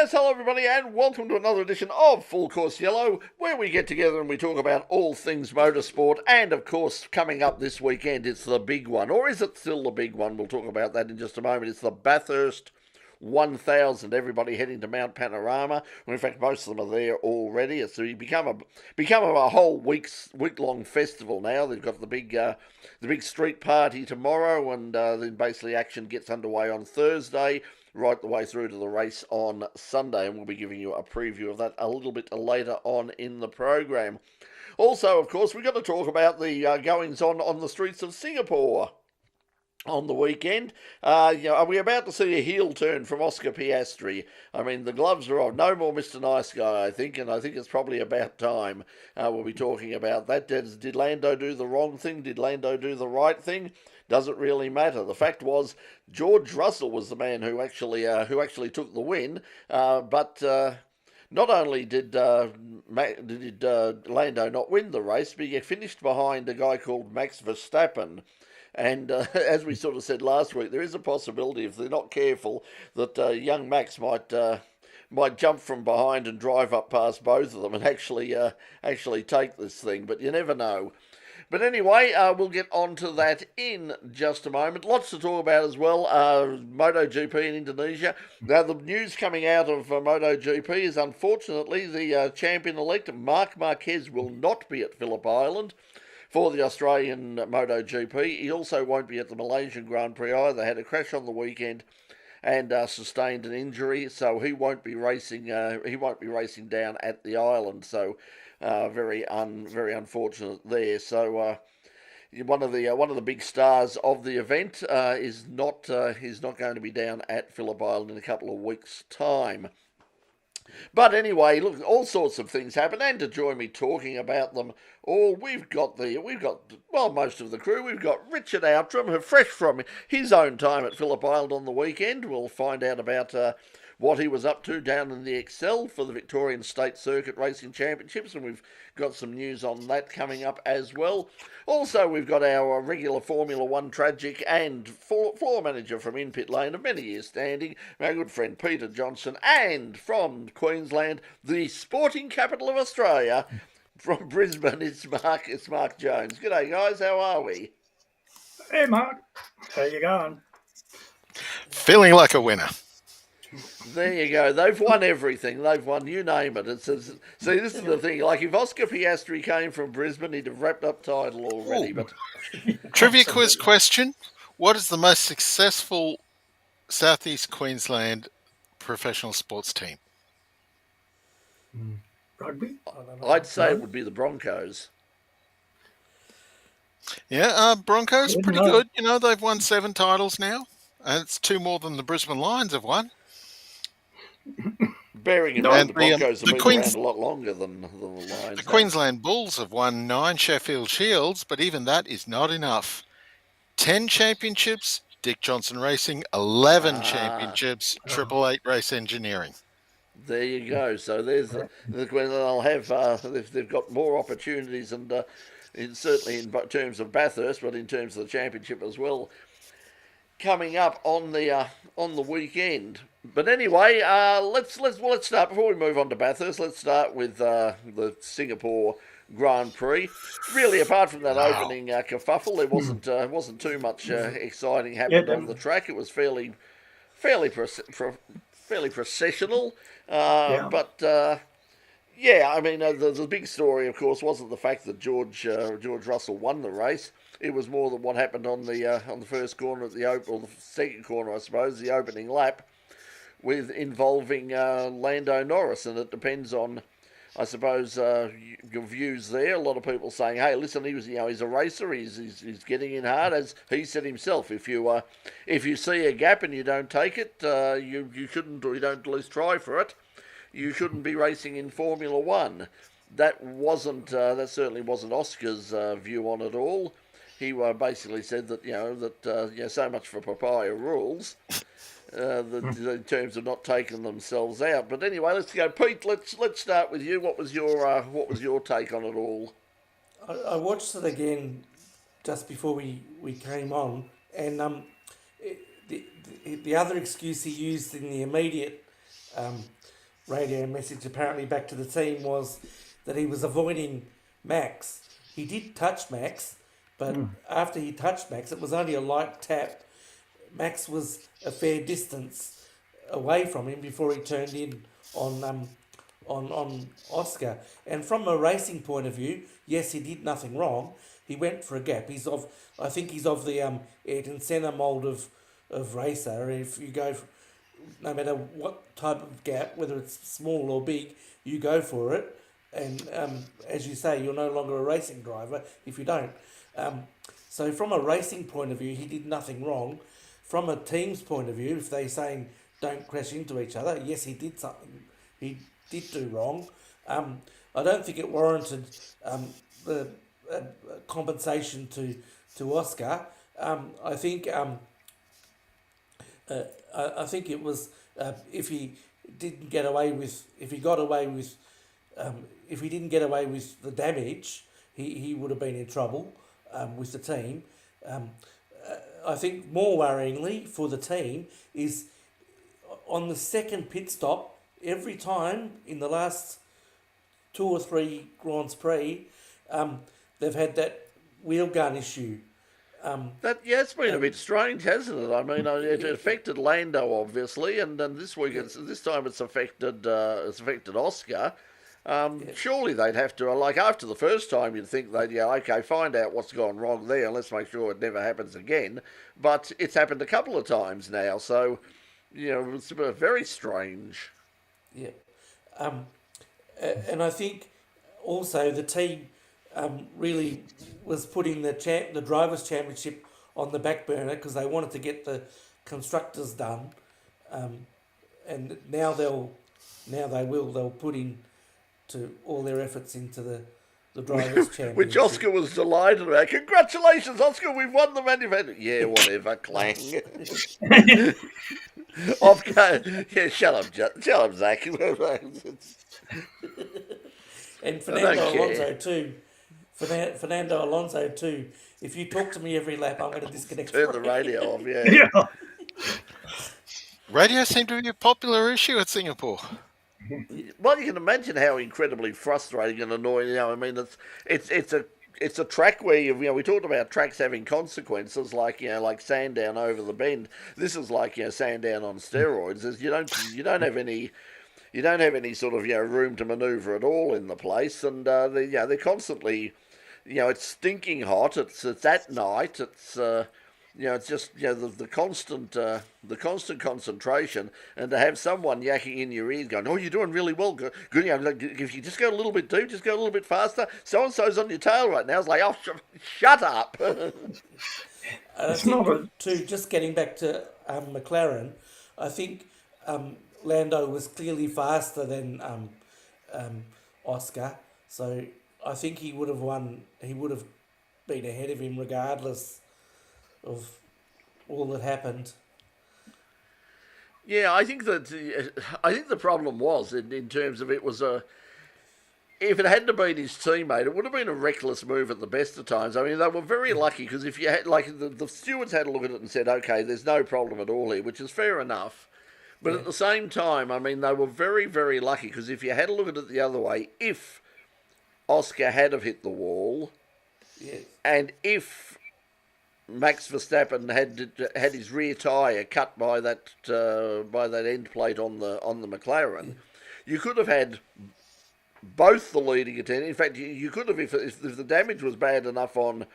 Yes, hello everybody and welcome to another edition of Full Course Yellow, where we get together and we talk about all things motorsport, and of course coming up this weekend it's the big one, or is it still the big one? We'll talk about that in just a moment. It's the Bathurst 1000, everybody heading to Mount Panorama. Well, in fact, most of them are there already. It's become a whole week-long festival now. They've got the big street party tomorrow, and then basically action gets underway on Thursday, right the way through to the race on Sunday, and we'll be giving you a preview of that a little bit later on in the program. Also, of course, we've got to talk about the goings-on the streets of Singapore on the weekend. Are we about to see a heel turn from Oscar Piastri? I mean, the gloves are off. No more Mr. Nice Guy, I think, and I think it's probably about time we'll be talking about that. Did Lando do the wrong thing? Did Lando do the right thing? Doesn't really matter. The fact was, George Russell was the man who actually took the win, but not only did Lando not win the race, but he finished behind a guy called Max Verstappen. And as we sort of said last week, there is a possibility, if they're not careful, that young Max might jump from behind and drive up past both of them and actually take this thing. But you never know. But anyway, we'll get on to that in just a moment. Lots to talk about as well. MotoGP in Indonesia. Now, the news coming out of MotoGP is, unfortunately, the champion-elect, Marc Marquez, will not be at Phillip Island for the Australian MotoGP. He also won't be at the Malaysian Grand Prix either. Had a crash on the weekend and sustained an injury, so he won't be racing. He won't be racing down at the island. So very unfortunate there. So one of the big stars of the event is not going to be down at Phillip Island in a couple of weeks' time. But anyway, look, all sorts of things happen, and to join me talking about them all, we've got most of the crew. We've got Richard Outram, fresh from his own time at Phillip Island on the weekend. We'll find out about what he was up to down in the Excel for the Victorian State Circuit Racing Championships, and we've got some news on that coming up as well. Also, we've got our regular Formula One tragic and floor manager from In-Pit Lane of many years standing, my good friend Peter Johnson, and from Queensland, the sporting capital of Australia, from Brisbane, it's Mark Jones. G'day, guys, how are we? Hey, Mark. How you going? Feeling like a winner. There you go. They've won everything. They've won, you name it. See, this is the thing. Like, if Oscar Piastri came from Brisbane, he'd have wrapped up title already. But Trivia quiz question. What is the most successful Southeast Queensland professional sports team? Rugby? I'd say it would be the Broncos. Yeah, Broncos, pretty good. You know, they've won 7 titles now, and it's 2 more than the Brisbane Lions have won. Bearing in mind the Broncos have been around a lot longer than the Lions. The Queensland Bulls have won 9 Sheffield Shields, but even that is not enough. 10 championships, Dick Johnson Racing, 11 championships, Triple Eight Race Engineering. There you go. So there's they'll have they've got more opportunities, and certainly in terms of Bathurst, but in terms of the championship as well, coming up on the weekend. But anyway, let's start before we move on to Bathurst. Let's start with the Singapore Grand Prix. Really, apart from that opening kerfuffle, there wasn't too much exciting happened on the track. It was fairly processional. But I mean, the big story, of course, wasn't the fact that George Russell won the race. It was more than what happened on the first corner or the second corner, I suppose, the opening lap, with involving Lando Norris, and it depends on, I suppose, your views there. A lot of people saying, "Hey, listen, he's a racer. He's getting in hard," as he said himself. If you see a gap and you don't take it, you shouldn't, or you don't at least try for it. You shouldn't be racing in Formula One. That certainly wasn't Oscar's view on it all. He basically said that so much for papaya rules. In terms of not taking themselves out. But anyway, let's go, Pete. Let's start with you. What was your take on it all? I watched it again just before we came on, and the other excuse he used in the immediate radio message apparently back to the team was that he was avoiding Max. He did touch Max, but after he touched Max, it was only a light tap. Max was a fair distance away from him before he turned in on Oscar. And from a racing point of view, yes, he did nothing wrong. He went for a gap. I think he's of the Ayrton Senna mould of racer. If you go for, no matter what type of gap, whether it's small or big, you go for it. And as you say, you're no longer a racing driver if you don't. So from a racing point of view, he did nothing wrong. From a team's point of view, if they're saying don't crash into each other, yes, he did something. He did do wrong. I don't think it warranted the compensation to Oscar. I think it was if he didn't get away with if he didn't get away with the damage, he would have been in trouble with the team. I think more worryingly for the team is on the second pit stop, every time in the last 2 or 3 Grands Prix, they've had that wheel gun issue. It's been a bit strange, hasn't it? I mean, it affected Lando obviously, and then this week, this time it's affected Oscar. Surely they'd have to, like after the first time, you'd think they'd find out what's gone wrong there, and let's make sure it never happens again. But it's happened a couple of times now, so it's very strange. Yeah, and I think also the team really was putting the drivers' championship on the back burner because they wanted to get the constructors done, and now they'll put in to all their efforts into the drivers' championship. Which Oscar was delighted about. Congratulations, Oscar, we've won the manufacturer. Yeah, whatever, clang. Shut up, Zach. And Fernando Alonso too. If you talk to me every lap, I'm going to disconnect. Turn the radio off, yeah. Radio seemed to be a popular issue at Singapore. Well, you can imagine how incredibly frustrating and annoying. I mean, it's a track where we talked about tracks having consequences, like Sandown over the bend. This is like Sandown on steroids. You don't have any sort of room to manoeuvre at all in the place, and they're constantly, it's stinking hot. It's at night. It's it's just the constant concentration, and to have someone yakking in your ears going, "Oh, you're doing really well. Good. If you just go a little bit deep, just go a little bit faster. So and so's on your tail right now." It's like, "Oh, shut up." Just getting back to McLaren, I think Lando was clearly faster than Oscar, so I think he would have won. He would have been ahead of him regardless of all that happened. Yeah, I think the problem was in terms of it was if it hadn't been his teammate, it would have been a reckless move at the best of times. I mean, they were very lucky because if you had the stewards had a look at it and said, "Okay, there's no problem at all here," which is fair enough. But at the same time, I mean, they were very, very lucky because if you had a look at it the other way, if Oscar had have hit the wall, and if Max Verstappen had his rear tyre cut by that end plate on the McLaren, you could have had both the leading contenders. In fact, you could have, if the damage was bad enough on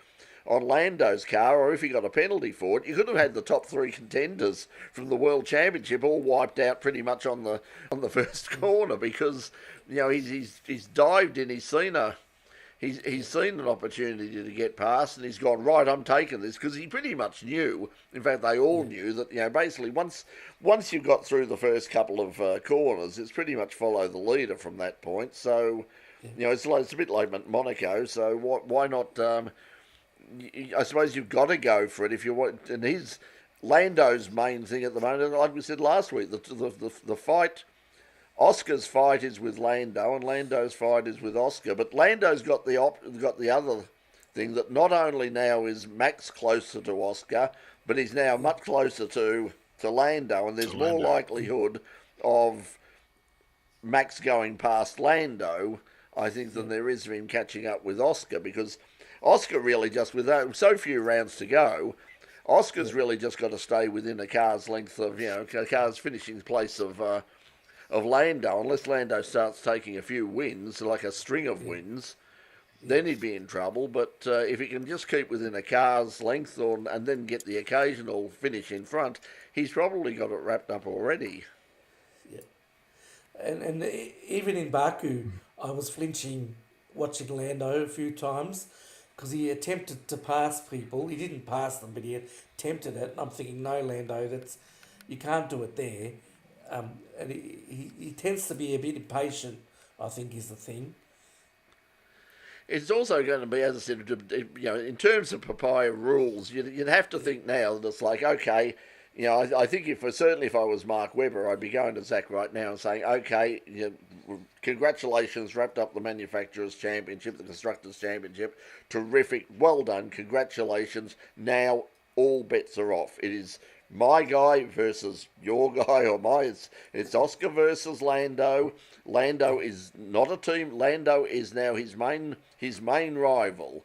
Lando's car, or if he got a penalty for it, you could have had the top 3 contenders from the World Championship all wiped out pretty much on the first corner because he's dived in, he's seen an opportunity to get past, and he's gone, right, I'm taking this, because he pretty much knew, in fact they all knew, that basically once you've got through the first couple of corners, it's pretty much follow the leader from that point. So it's a bit like Monaco, so why not, I suppose you've got to go for it if you want. And Lando's main thing at the moment, like we said last week, the fight, Oscar's fight is with Lando, and Lando's fight is with Oscar. But Lando's got the other thing that not only now is Max closer to Oscar, but he's now much closer to Lando, and there's more likelihood of Max going past Lando, I think, than there is of him catching up with Oscar, because Oscar really just, with so few rounds to go, Oscar's really just got to stay within a car's length of, a car's finishing place of Lando, unless Lando starts taking a few wins, like a string of wins, then he'd be in trouble. But if he can just keep within a car's length and then get the occasional finish in front, he's probably got it wrapped up already. Yeah. And even in Baku, I was flinching watching Lando a few times because he attempted to pass people. He didn't pass them, but he attempted it. And I'm thinking, no, Lando, you can't do it there. And he tends to be a bit impatient, I think, is the thing. It's also going to be, as I said, in terms of papaya rules, you'd have to think now that it's like, okay, I think certainly if I was Mark Webber, I'd be going to Zach right now and saying, okay, congratulations, wrapped up the Manufacturers' Championship, the Constructors' Championship, terrific, well done, congratulations, now all bets are off. It is my guy versus your guy, or it's Oscar versus Lando. Lando is not a team. Lando is now his main rival,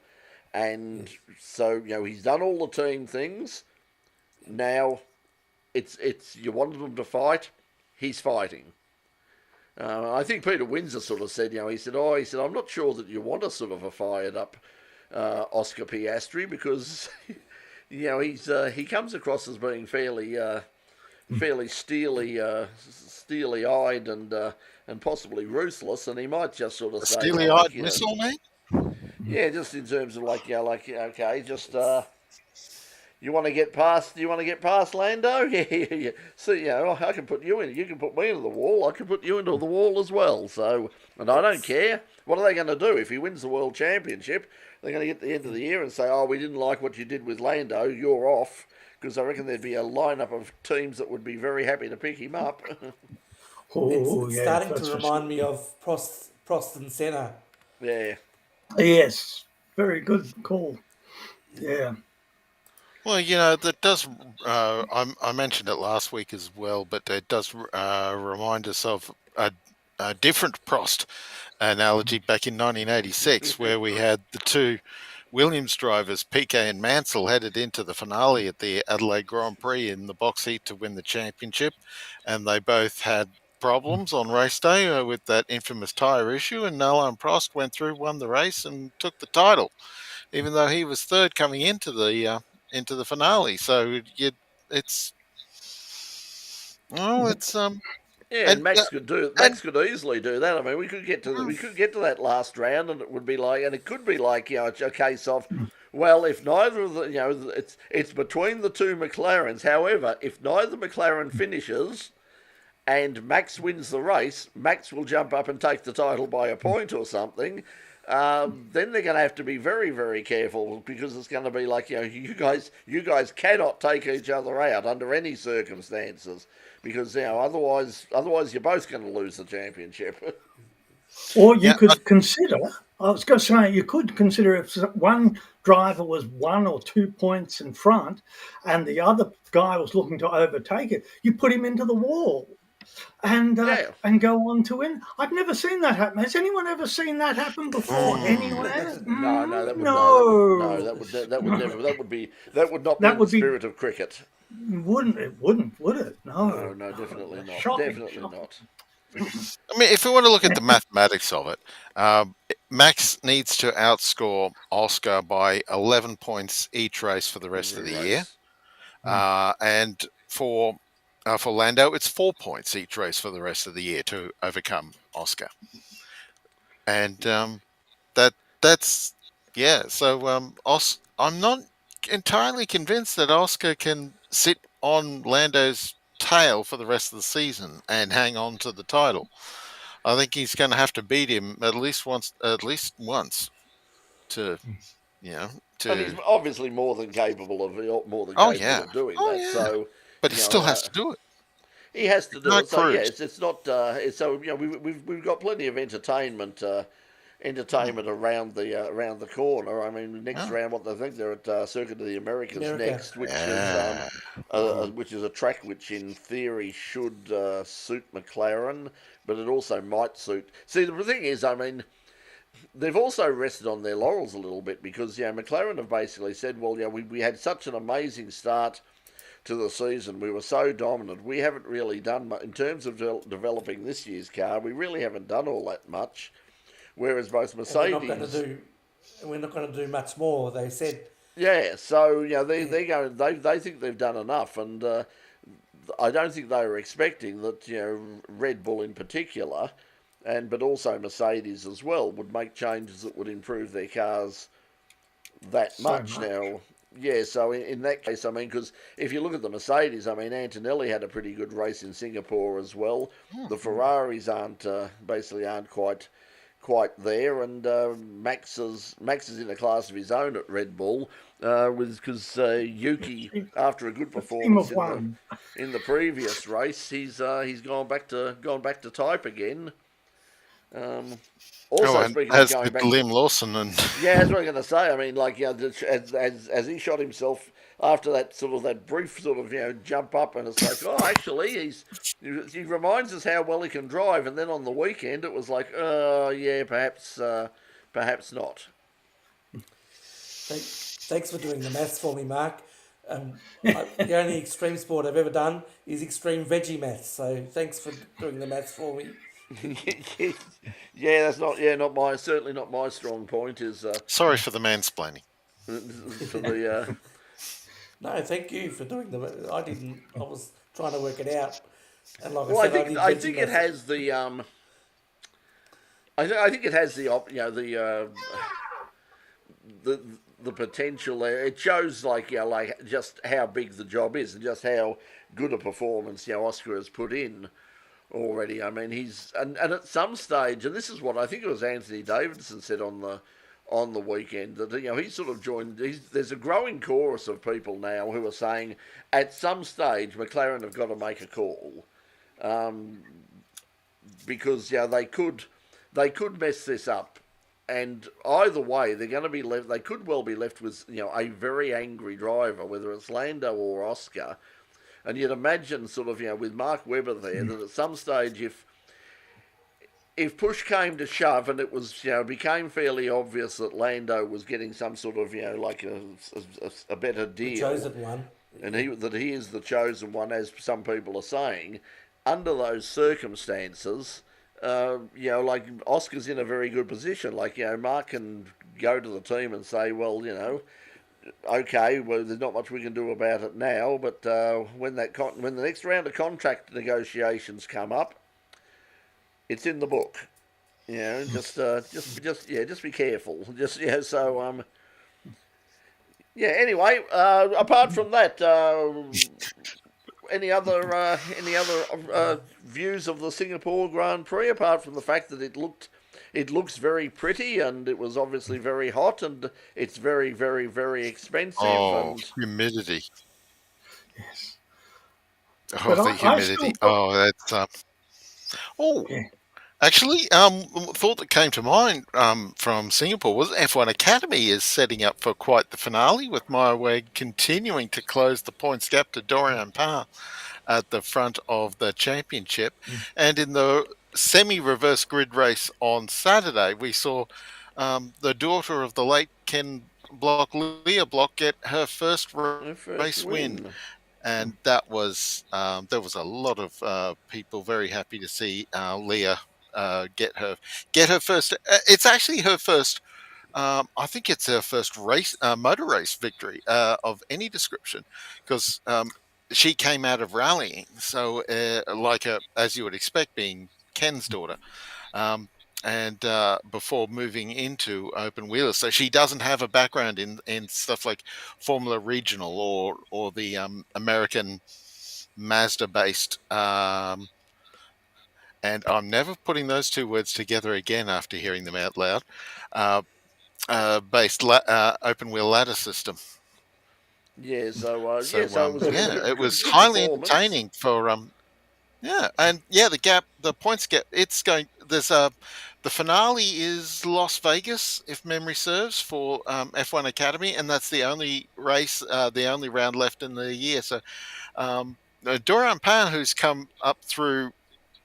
and so he's done all the team things. Now, it's you wanted him to fight, he's fighting. I think Peter Windsor sort of said, he said, I'm not sure that you want a sort of a fired up Oscar Piastri, because he comes across as being fairly steely eyed and possibly ruthless, and he might just sort of say, steely eyed missile, mate. Yeah, just in terms of okay, just you want to get past Lando? Yeah. So I can put you in. You can put me into the wall. I can put you into the wall as well. So, and I don't care. What are they going to do if he wins the world championship? They're going to get to the end of the year and say, "Oh, we didn't like what you did with Lando. You're off." Because I reckon there'd be a lineup of teams that would be very happy to pick him up. It's starting to remind me of Prost and Senna. Yeah. Yes, very good call. Yeah. Well, that does. I mentioned it last week as well, but it does remind us of a different Prost analogy back in 1986, where we had the two Williams drivers, Piquet and Mansell, headed into the finale at the Adelaide Grand Prix in the box heat to win the championship, and they both had problems on race day with that infamous tyre issue, and Alain Prost went through, won the race, and took the title, even though he was third coming into the finale. So it's Yeah, and Max could easily do that. I mean, we could get to that last round, and it would be like, and it could be like, a case of, well, if neither of the, it's between the two McLarens. However, if neither McLaren finishes, and Max wins the race, Max will jump up and take the title by a point or something. Then they're going to have to be very, very careful, because it's going to be like, you guys cannot take each other out under any circumstances, because otherwise you're both going to lose the championship. Or you could consider, I was going to say, you could consider if one driver was 1 or 2 points in front and the other guy was looking to overtake it, you put him into the wall and go on to win. I've never seen that happen. Has anyone ever seen that happen before anywhere? No, that would not be the spirit of cricket. Wouldn't, would it? No. No, definitely not. Shocking, Definitely not. I mean, if we want to look at the mathematics of it, Max needs to outscore Oscar by 11 points each race for the rest of the year. And for Lando, it's 4 points each race for the rest of the year to overcome Oscar. And that's. So I'm not entirely convinced that Oscar can sit on Lando's tail for the rest of the season and hang on to the title. I think he's going to have to beat him at least once to. And he's obviously more than capable of doing that. Yeah. So, but he still has to do it. He has to do it. So yes, it's not. So we've got plenty of entertainment entertainment around the corner. I mean, next round, what they think they're at Circuit of the Americas America. next, which Yeah. is a track which in theory should suit McLaren, but it also might suit. See, the thing is, I mean, they've also rested on their laurels a little bit because McLaren have basically said, well, we had such an amazing start to the season. We were so dominant. We haven't really done much in terms of developing this year's car. We really haven't done all that much. Whereas both Mercedes, We're not going to do much more. They said. yeah. So they go. They think they've done enough, and I don't think they were expecting that Red Bull in particular, but also Mercedes as well, would make changes that would improve their cars that much. Now. Yeah, so in that case, I mean, because if you look at the Mercedes, I mean, Antonelli had a pretty good race in Singapore as well. The Ferraris aren't quite there, and Max is in a class of his own at Red Bull, because Yuki, after a good performance in the previous race, he's gone back to type again. Also, and speaking as of going with back, Liam Lawson and yeah, that's what I'm going to say. I mean, like, as he shot himself after that brief jump up, and it's like, oh, actually, he reminds us how well he can drive, and then on the weekend it was like, yeah, perhaps not. Thanks for doing the maths for me, Mark. The only extreme sport I've ever done is extreme veggie maths. So thanks for doing the maths for me. Yeah, that's certainly not my strong point. Is sorry for the mansplaining. for the No, thank you for doing the. I didn't. I was trying to work it out, and like well, I said, I think it has the I think it has the potential there. It shows like just how big the job is and just how good a performance Oscar has put in already. I mean, he's and at some stage, and this is what I think it was Anthony Davidson said on the weekend, that he sort of joined. There's a growing chorus of people now who are saying at some stage McLaren have got to make a call, because they could mess this up, and either way they're going to be left. They could well be left with a very angry driver, whether it's Lando or Oscar. And you'd imagine with Mark Webber there that at some stage, if push came to shove and it was became fairly obvious that Lando was getting some sort of like a better deal, the chosen one, and he is the chosen one, as some people are saying, under those circumstances, like Oscar's in a very good position. Like Mark can go to the team and say, well, okay, well, there's not much we can do about it now, but when the next round of contract negotiations come up, it's in the book. Just be careful. Anyway, apart from that, any other views of the Singapore Grand Prix, apart from the fact that it looks very pretty, and it was obviously very hot, and it's very, very, very expensive. Oh, and humidity. Yes. Oh, the humidity. That's Yeah. Actually, thought that came to mind from Singapore was F1 Academy is setting up for quite the finale, with Meyerweg continuing to close the points gap to Dorian Parr at the front of the championship. And in the semi-reverse grid race on Saturday, we saw the daughter of the late Ken Block, Leah Block, get her first race win. And that was there was a lot of people very happy to see Leah get her first. It's actually her first. I think it's her first race, motor race victory of any description, because she came out of rallying, so as you would expect, being Ken's daughter, and before moving into open wheelers, so she doesn't have a background in stuff like Formula Regional or the American Mazda based. And I'm never putting those two words together again after hearing them out loud. Based open wheel ladder system. Yeah, it was highly entertaining for Yeah, and the points gap. It's going. There's the finale is Las Vegas, if memory serves, for F1 Academy, and that's the only race, the only round left in the year. So, Doran Pan, who's come up through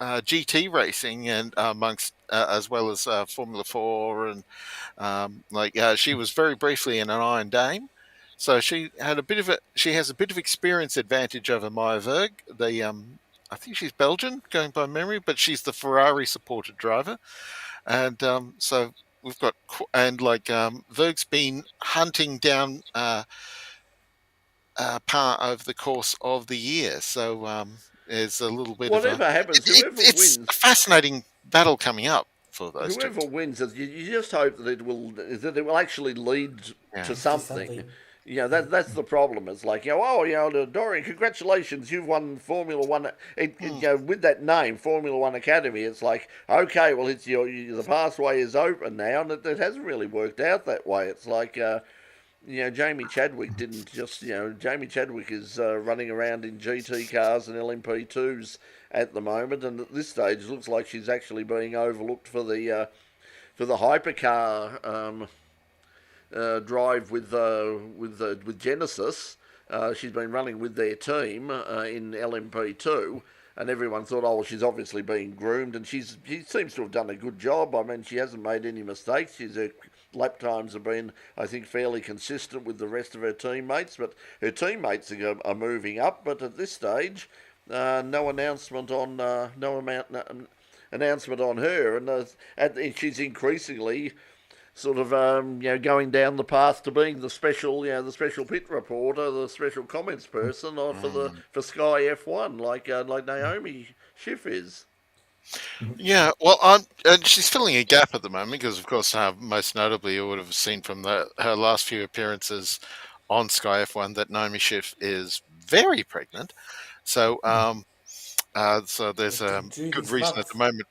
GT racing and amongst as well as Formula 4 and she was very briefly in an Iron Dame, so she has a bit of experience advantage over Maya Verg. I think she's Belgian, going by memory, but she's the Ferrari supported driver, and so we've got Verg's been hunting down part over the course of the year, so there's a little bit Whatever of happens, whoever it's a wins, fascinating battle coming up for those two. whoever wins, you just hope that it will actually lead to something. That's the problem. It's like, Dorian, congratulations, you've won Formula One. With that name, Formula One Academy, it's like, okay, well, it's the pathway is open now, and it hasn't really worked out that way. It's like, Jamie Chadwick didn't just, Jamie Chadwick is running around in GT cars and LMP2s at the moment, and at this stage, it looks like she's actually being overlooked for the hypercar drive with Genesis. She's been running with their team in LMP2, and everyone thought, oh, well, she's obviously being groomed, and she seems to have done a good job. I mean, she hasn't made any mistakes. Her lap times have been, I think, fairly consistent with the rest of her teammates, but her teammates are moving up. But at this stage, no announcement on announcement on her, and she's increasingly sort of going down the path to being the special pit reporter, the special comments person for Sky F1, like Naomi Schiff is. Yeah, well, and she's filling a gap at the moment because, of course, most notably, you would have seen from her last few appearances on Sky F1 that Naomi Schiff is very pregnant. So, so there's a good reason at the moment.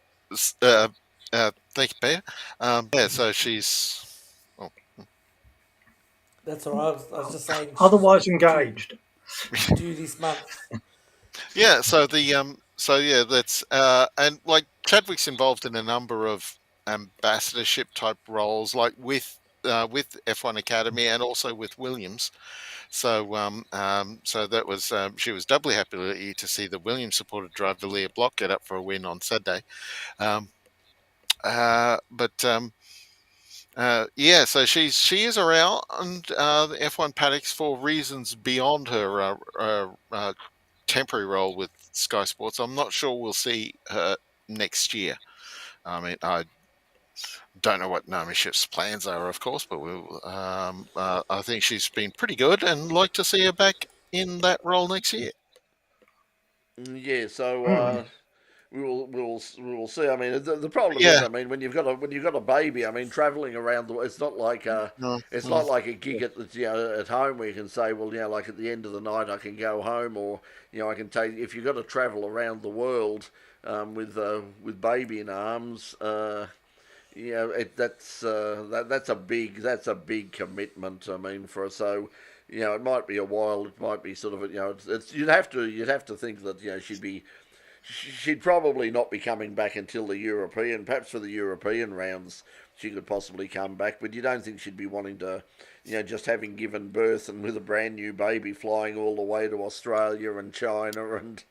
Thank you, Peter. So she's. Oh. That's all right. I was just saying. Otherwise engaged. Due this month. Yeah. So that's and like Chadwick's involved in a number of ambassadorship type roles, like with F1 Academy and also with Williams. So so that was she was doubly happy to see the Williams supported driver Leah Block get up for a win on Saturday. So she is around the F1 paddocks for reasons beyond her temporary role with Sky Sports. I'm not sure we'll see her next year. I mean, I don't know what Naomi Schiff's plans are, of course, but I think she's been pretty good and like to see her back in that role next year. Yeah, so we will see. I mean, the problem is, I mean, when you've got a baby, I mean, travelling around it's not like not like a gig at home where you can say, well, like at the end of the night I can go home, or I can take, if you've got to travel around the world with baby in arms. That's a big commitment. I mean, it might be a while. It might be sort of you'd have to think that she'd probably not be coming back until perhaps for the European rounds she could possibly come back, but you don't think she'd be wanting to, just having given birth and with a brand new baby flying all the way to Australia and China and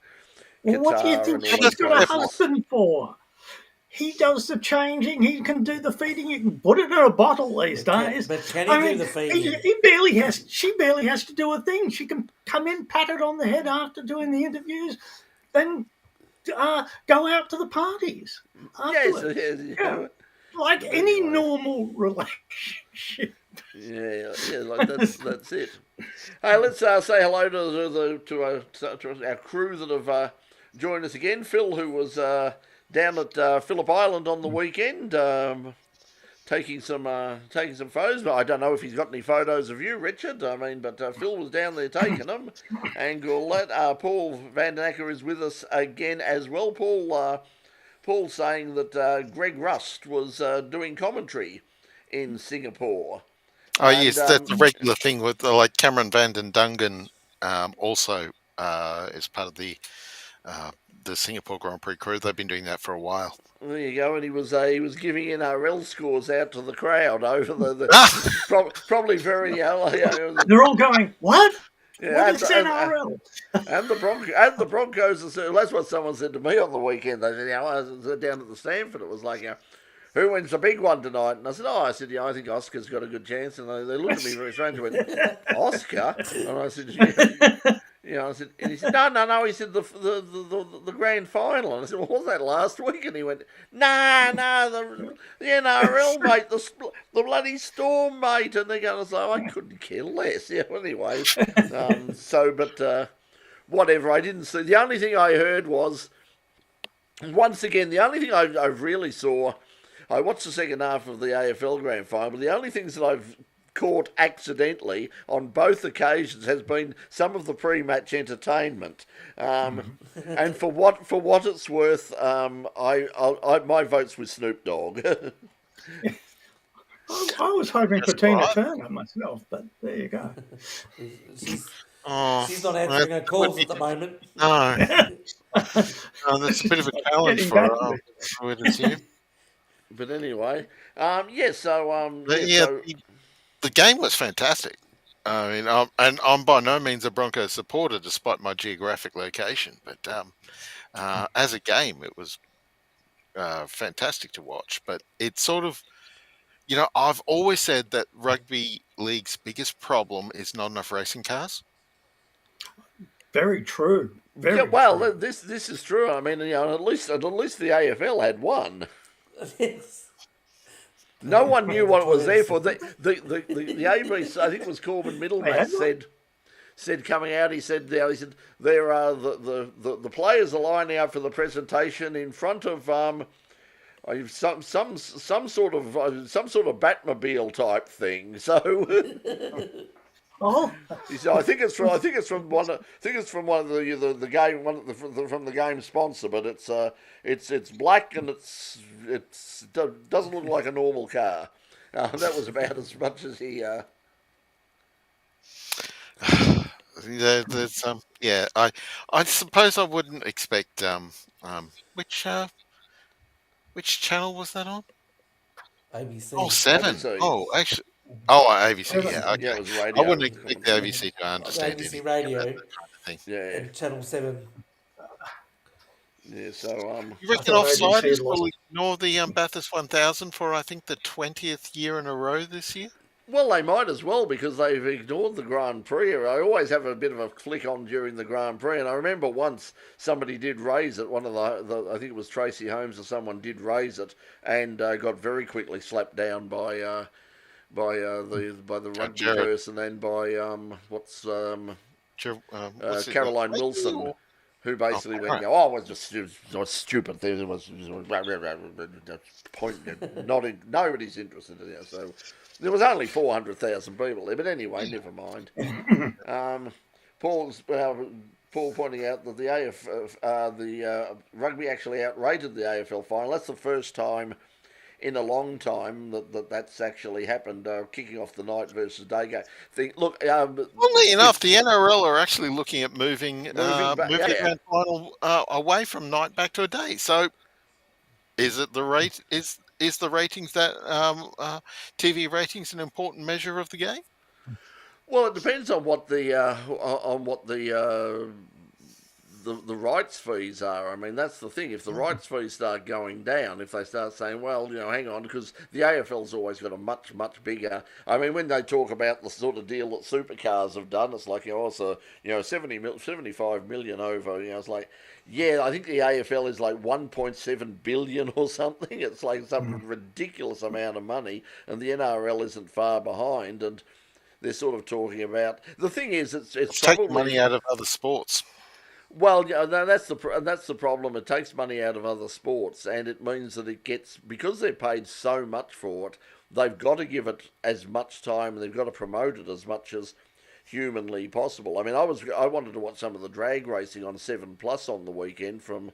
Qatar. What do you think she's got a husband for? He does the changing. He can do the feeding. You can put it in a bottle these days. But can he do the feeding? She barely has to do a thing. She can come in, pat it on the head after doing the interviews, then go out to the parties. Yes. Like any normal relationship. Yeah, like that's it. Hey, let's say hello to our crew that have joined us again. Phil, who was down at Phillip Island on the weekend, taking some photos. But I don't know if he's got any photos of you, Richard. I mean, but Phil was down there taking them. And Paul Van Den Acker is with us again as well. Paul saying that Greg Rust was doing commentary in Singapore. Oh, yes, that's a regular thing with like Cameron Van Den Dungen also is part of the the Singapore Grand Prix crew. They've been doing that for a while. There you go, and he was giving NRL scores out to the crowd over the probably very They're all going, what? What is NRL? And the Broncos. That's what someone said to me on the weekend. They said, I was down at the Stanford. It was like, who wins the big one tonight? And I said, I think Oscar's got a good chance. And they looked at me very strange and went, Oscar? And I said, I said, and he said, no. He said the grand final. And I said, well, what was that last week? And he went, the NRL, mate, the bloody Storm, mate. And they're going to say, I couldn't care less. Yeah, anyway. Whatever. I didn't see. The only thing I heard was, once again, the only thing I really saw. I watched the second half of the AFL Grand Final, but the only things that I've caught accidentally on both occasions has been some of the pre-match entertainment. And for what it's worth, my vote's with Snoop Dogg. I was hoping for Tina Turner myself, but there you go. She's not answering her calls at the moment. No. That's a bit of a challenge for her, I would assume. But anyway, the game was fantastic. I mean, and I'm by no means a Broncos supporter, despite my geographic location. But as a game, it was fantastic to watch. But it's sort of, I've always said that rugby league's biggest problem is not enough racing cars. Very true. Very true. True. This is true. I mean, at least the AFL had one. No one knew what it was there for. The ABC, I think it was Corbin Middleman, said coming out. He said there are the players are lining up for the presentation in front of some sort of Batmobile type thing. So. Oh, I think it's from one of the game from the game sponsor, but it's black and it doesn't look like a normal car. That was about as much as he. I suppose I wouldn't expect which channel was that on? ABC. Oh, 7. ABC. Oh, actually. Oh, ABC, yeah. Okay. Yeah, it was radio. I wouldn't expect the ABC to understand ABC radio. that kind of thing. Yeah. And Channel 7. Yeah, so You reckon Offsiders will ignore the Bathurst 1000 for, I think, the 20th year in a row this year? Well, they might as well, because they've ignored the Grand Prix. I always have a bit of a flick on during the Grand Prix, and I remember once somebody did raise it. One of the I think it was Tracy Holmes or someone did raise it, and got very quickly slapped down by the rugby person and by Caroline Wilson, who basically went, it was just it was stupid. It was nobody's interested in it. So there was only 400,000 people there, but anyway, never mind. Paul pointing out that the rugby actually outrated the AFL final. That's the first time in a long time that's actually happened, kicking off the night versus day game thing. Look, funnily enough, the NRL are actually looking at moving the grand final away from night back to a day. So, is it the rate? Is the ratings that TV ratings an important measure of the game? Well, it depends on what the rights fees are. I mean, that's the thing. If the rights fees start going down, if they start saying, well, hang on, because the AFL's always got a much, much bigger. I mean, when they talk about the sort of deal that Supercars have done, it's like, 75 million over. It's like, yeah, I think the AFL is like 1.7 billion or something. It's like some ridiculous amount of money, and the NRL isn't far behind. And they're sort of talking about, the thing is, it's probably take money out of other sports. Well, that's the problem. It takes money out of other sports, and it means that it gets, because they're paid so much for it, they've got to give it as much time, and they've got to promote it as much as humanly possible. I mean, I wanted to watch some of the drag racing on 7+ on the weekend from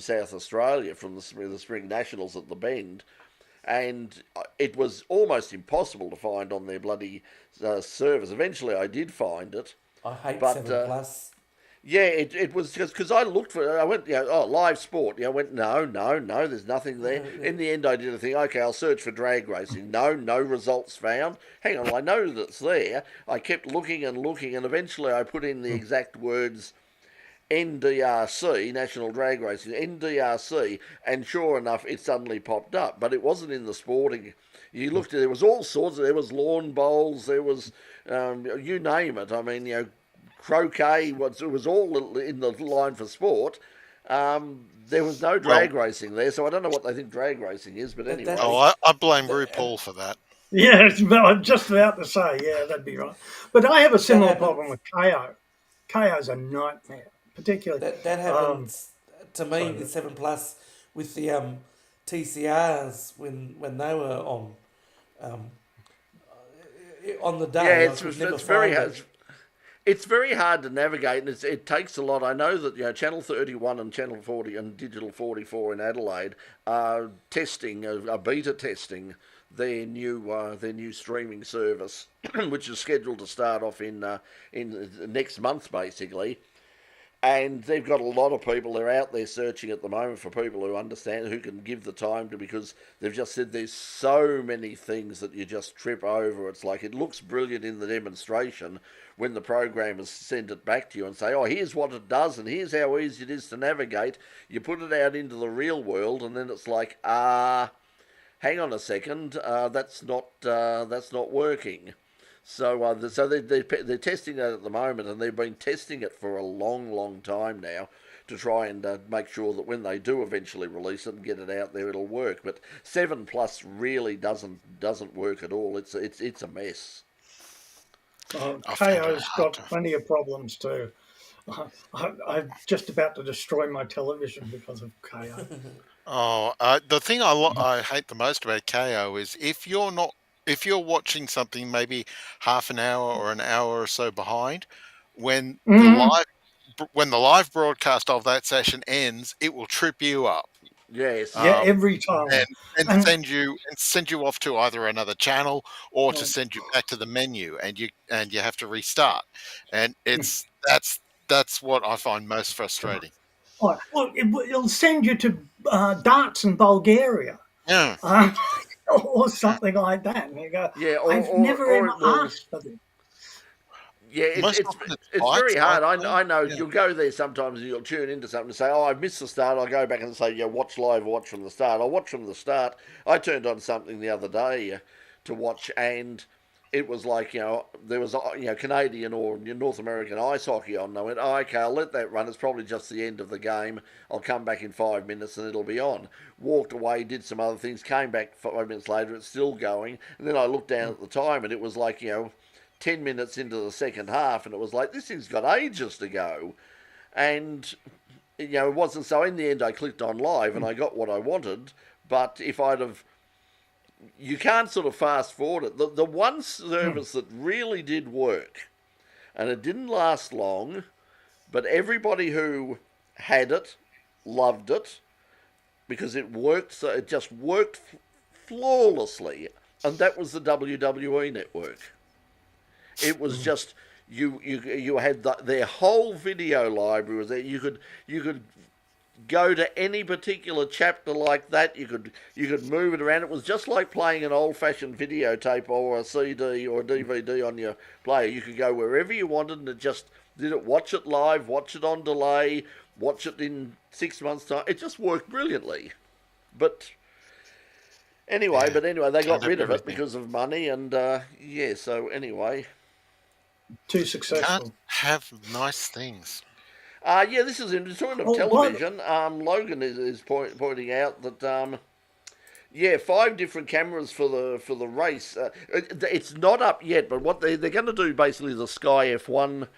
South Australia, from the Spring Nationals at the Bend, and it was almost impossible to find on their bloody servers. Eventually, I did find it. I hate 7+. Yeah, it was because I looked for it. I went, live sport. I went, no, no, no, there's nothing there. Yeah. In the end, I did a thing. Okay, I'll search for drag racing. No, no results found. Hang on, I know that's there. I kept looking and looking, and eventually I put in the exact words NDRC, National Drag Racing, NDRC, and sure enough, it suddenly popped up. But it wasn't in the sporting. You looked at there was all sorts. There was lawn bowls. There was you name it. I mean, croquet. It was all in the line for sport. There was no Well, drag racing there, so I don't know what they think drag racing is. But That, anyway, that, I blame that, RuPaul for that. Yes, but I'm just about to say, yeah, that'd be right. But I have a that similar happened. problem with KO. KO's a nightmare, particularly. That happened to me Sorry. with 7 Plus with the TCRs when they were um, on the yeah, day. I could never it's very find hard. it. It's very hard to navigate, and it takes a lot. I know that Channel 31 and Channel 40 and Digital 44 in Adelaide are testing, are beta testing their new streaming service, which is scheduled to start off in next month, basically. And they've got a lot of people. They're out there searching at the moment for people who understand, who can give the time to, because they've just said there's so many things that you just trip over. It's like it looks brilliant in the demonstration when the programmers send it back to you and say, oh, here's what it does and here's how easy it is to navigate. You put it out into the real world and then it's like, hang on a second, that's not working. So they're testing that at the moment, and they've been testing it for a long, long time now to try and make sure that when they do eventually release it and get it out there, it'll work. But 7 Plus really doesn't work at all. It's a mess. I find it KO's hard got to. plenty of problems too. I'm just about to destroy my television because of KO. Oh, the thing I hate the most about KO is if you're watching something maybe half an hour or an hour or so behind, when Mhm. when the live broadcast of that session ends, it will trip you up. Yeah, Yes. Um, every time. and And send you off to either another channel or to uh, send you back to the menu, and you have to restart. And that's what I find most frustrating. well, it'll send you to darts in Bulgaria. Yeah. um, or something like that. And you go, Yeah, I've never or ever it will. asked for this. Yeah, Most often it's it's very bikes, hard. aren't they? I know Yeah. you'll go there sometimes and you'll tune into something and say, "Oh, I've missed the start." I'll go back and say, "Yeah, watch live, watch from the start." I'll watch from the start. I turned on something the other day to watch, and it was like there was Canadian or North American ice hockey on. And I went, "Oh, okay, I'll let that run. It's probably just the end of the game. I'll come back in 5 minutes and it'll be on." Walked away, did some other things, came back 5 minutes later. It's still going, and then I looked down at the time, and it was like 10 minutes into the second half, and it was like, this thing's got ages to go. And, it wasn't so. In the end, I clicked on live and I got what I wanted. But if I'd have, you can't sort of fast forward it. The one service that really did work, and it didn't last long, but everybody who had it loved it because it worked, so it just worked flawlessly, and that was the WWE network. It was just you had their whole video library was there. You could go to any particular chapter like that. You could move it around. It was just like playing an old-fashioned videotape or a CD or a DVD on your player. You could go wherever you wanted, and it just did it. Watch it live, watch it on delay, watch it in 6 months' time. It just worked brilliantly. But Yeah. anyway, they Can't got have rid of it everything. because of money, and yeah. So anyway, Too Can't successful. have nice things. yeah, this is in talking of Oh, what? television. Logan is pointing out that yeah, 5 different cameras for the race. It's not up yet, but what they're going to do basically the Sky F1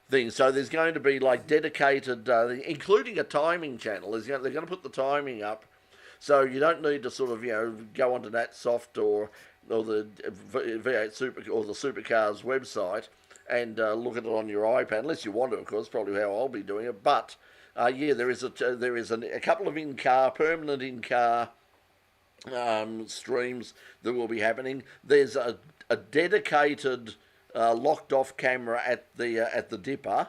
thing. So there's going to be like dedicated, including a timing channel. They're going to put the timing up, so you don't need to sort of go onto that soft or the V8 Super or the Supercars website and look at it on your iPad, unless you want to, of course. Probably how I'll be doing it. But yeah, there is a couple of permanent in car streams that will be happening. There's a dedicated locked off camera at the dipper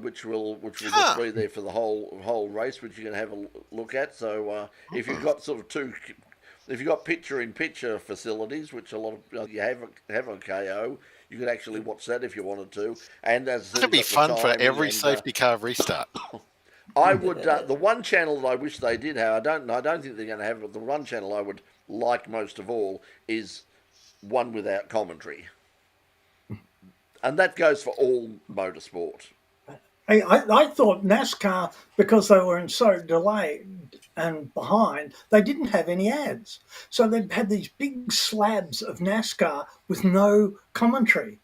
which will just be there for the whole race, which you can have a look at. So if you've got sort of if you've got picture-in-picture facilities, which a lot of you have on KO, you could actually watch that if you wanted to. And as That'd be fun for every safety car restart. I would the one channel that I wish they did have. I don't think they're going to have it. But the one channel I would like most of all is one without commentary, and that goes for all motorsport. I thought NASCAR, because they were in so delayed and behind, they didn't have any ads. So they'd had these big slabs of NASCAR with no commentary.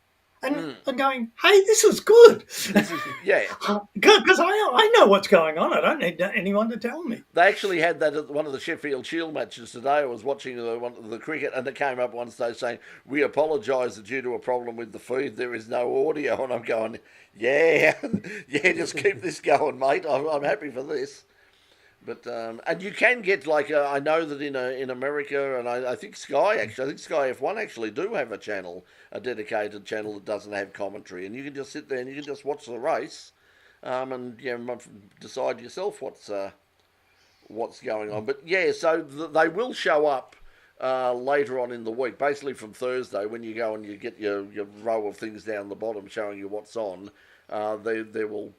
And I'm going, hey, this is good. Yeah. Because I know what's going on. I don't need anyone to tell me. They actually had that at one of the Sheffield Shield matches today. I was watching the cricket, and it came up one stage saying, we apologise that due to a problem with the feed, there is no audio. And I'm going, yeah, just keep this going, mate. I'm happy for this. But and you can get I know that in America, and I think Sky F1 actually do have a dedicated channel that doesn't have commentary, and you can just sit there and you can just watch the race, and decide yourself what's going on. But yeah, so they will show up later on in the week, basically from Thursday when you go and you get your row of things down the bottom showing you what's on. There will.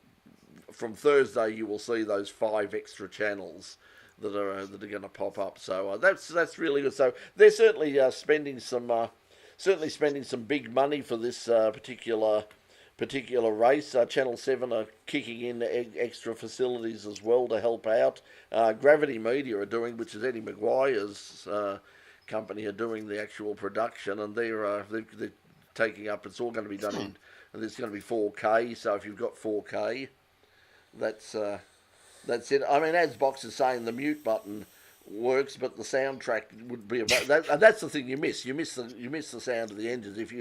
From Thursday, you will see those 5 extra channels that are going to pop up. So that's really good. So they're certainly spending some big money for this particular race. Channel 7 are kicking in extra facilities as well to help out. Gravity Media are doing, which is Eddie Maguire's company, are doing the actual production, and they're taking up. It's all going to be done in, and there's going to be 4K. So if you've got 4K. That's it. I mean, as Box is saying, the mute button works, but the soundtrack would be about that. And that's the thing you miss. You miss the sound of the engines. If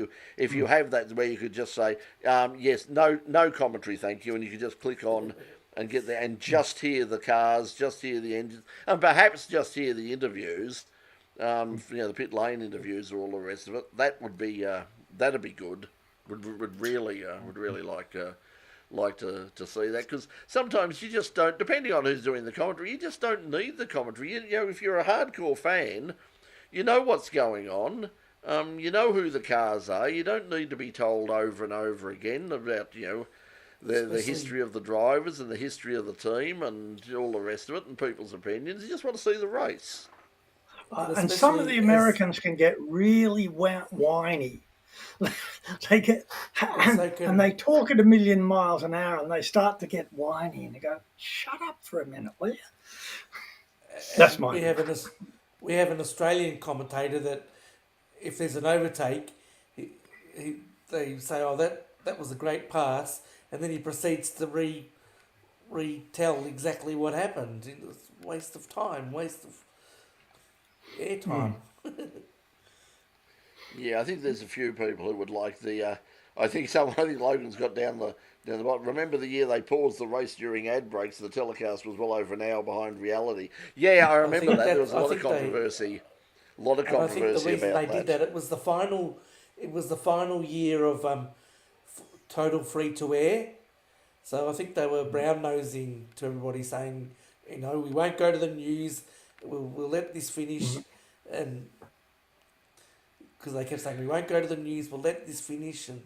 you have that where you could just say yes, no commentary, thank you, and you could just click on and get there and just hear the cars, just hear the engines, and perhaps just hear the interviews. The pit lane interviews or all the rest of it. That would be that'd be good. Would really like to see that, because sometimes you just don't, depending on who's doing the commentary, you just don't need the commentary. If you're a hardcore fan, you know what's going on. You know who the cars are. You don't need to be told over and over again about the history of the drivers and the history of the team and all the rest of it and people's opinions. You just want to see the race. And some of the Americans can get really whiny. They get and they talk at 1,000,000 miles an hour, and they start to get whiny, and they go, "Shut up for a minute, will you?" That's mine. We have an Australian commentator that, if there's an overtake, they say, "Oh, that was a great pass," and then he proceeds to retell exactly what happened. It was a waste of time, waste of airtime. Yeah, I think there's a few people who would like the. I think Logan's got down the bottom. Remember the year they paused the race during ad breaks? The telecast was well over an hour behind reality. Yeah, I remember that. There was a lot of controversy. A lot of controversy about that. I think the reason they did that, it was the final year of total free to air. So I think they were brown nosing to everybody, saying, we won't go to the news. We'll let this finish, and. Because they kept saying, we won't go to the news, we'll let this finish. And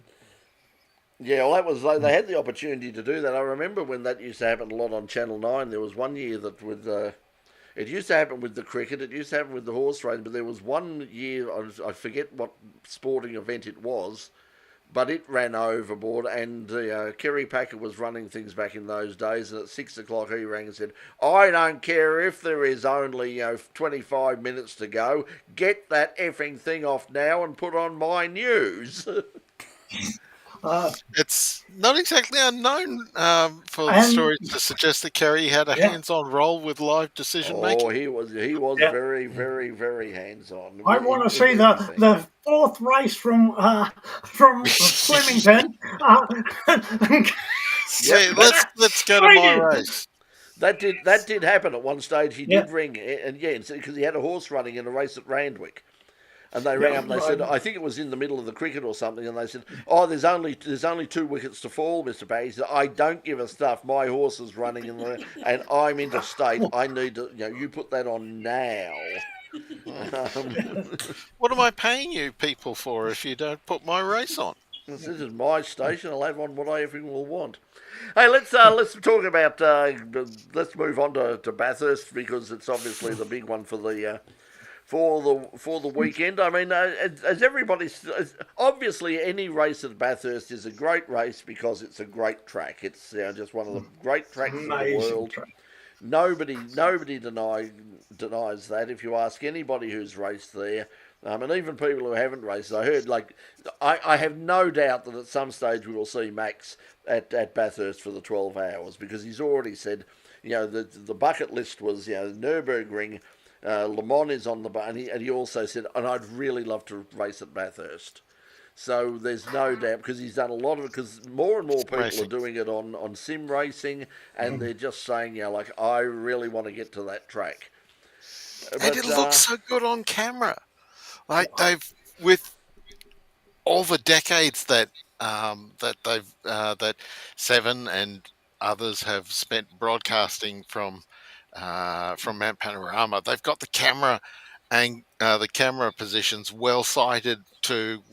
yeah, well, they had the opportunity to do that. I remember when that used to happen a lot on Channel 9. There was one year that it used to happen with the cricket, it used to happen with the horse race, but there was one year, I forget what sporting event it was, but it ran overboard, and Kerry Packer was running things back in those days, and at 6 o'clock he rang and said, "I don't care if there is only 25 minutes to go, get that effing thing off now and put on my news." It's not exactly unknown for the stories to suggest that Kerry had a hands-on role with live decision-making. Oh, he was very, very, very hands-on. I want to see the fourth race from Flemington. Let's go to my race. That did happen at one stage. He did ring, and because he had a horse running in a race at Randwick. And they rang up and they said, I think it was in the middle of the cricket or something, and they said, oh, there's only 2 wickets to fall, Mr. Bagg. He said, I don't give a stuff. My horse is running and I'm interstate. I need to, you put that on now. What am I paying you people for if you don't put my race on? This is my station. I'll have on what everyone will want. Hey, let's talk about. Let's move on to Bathurst, because it's obviously the big one for the weekend. I mean, as everybody's obviously, any race at Bathurst is a great race because it's a great track. It's just one of the great tracks in the world. Nobody denies that. If you ask anybody who's raced there, and even people who haven't raced, I heard, I have no doubt that at some stage we will see Max at Bathurst for the 12 hours, because he's already said, the bucket list was, Nürburgring, Le Mans is on the and he also said, and I'd really love to race at Bathurst. So there's no doubt, because he's done a lot of it, because more and more people are doing it on sim racing, and they're just saying, I really want to get to that track. But, and it looks so good on camera. They've, with all the decades that Seven and others have spent broadcasting from Mount Panorama, they've got the camera and the camera positions well sighted to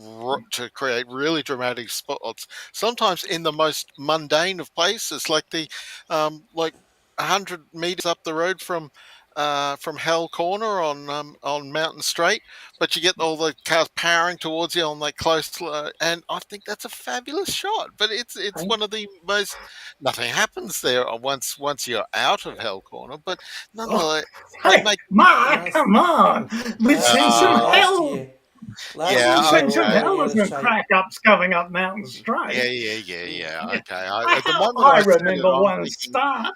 create really dramatic spots. Sometimes in the most mundane of places, like 100 meters up the road from Hell Corner on Mountain Straight, but you get all the cars powering towards you on that close, and I think that's a fabulous shot. But it's one of the most. Nothing happens there once you're out of Hell Corner, but nonetheless. Mark, come on! We've seen some hell. We've seen some hell of some crack ups going up Mountain Straight. Yeah. Okay. I remember one start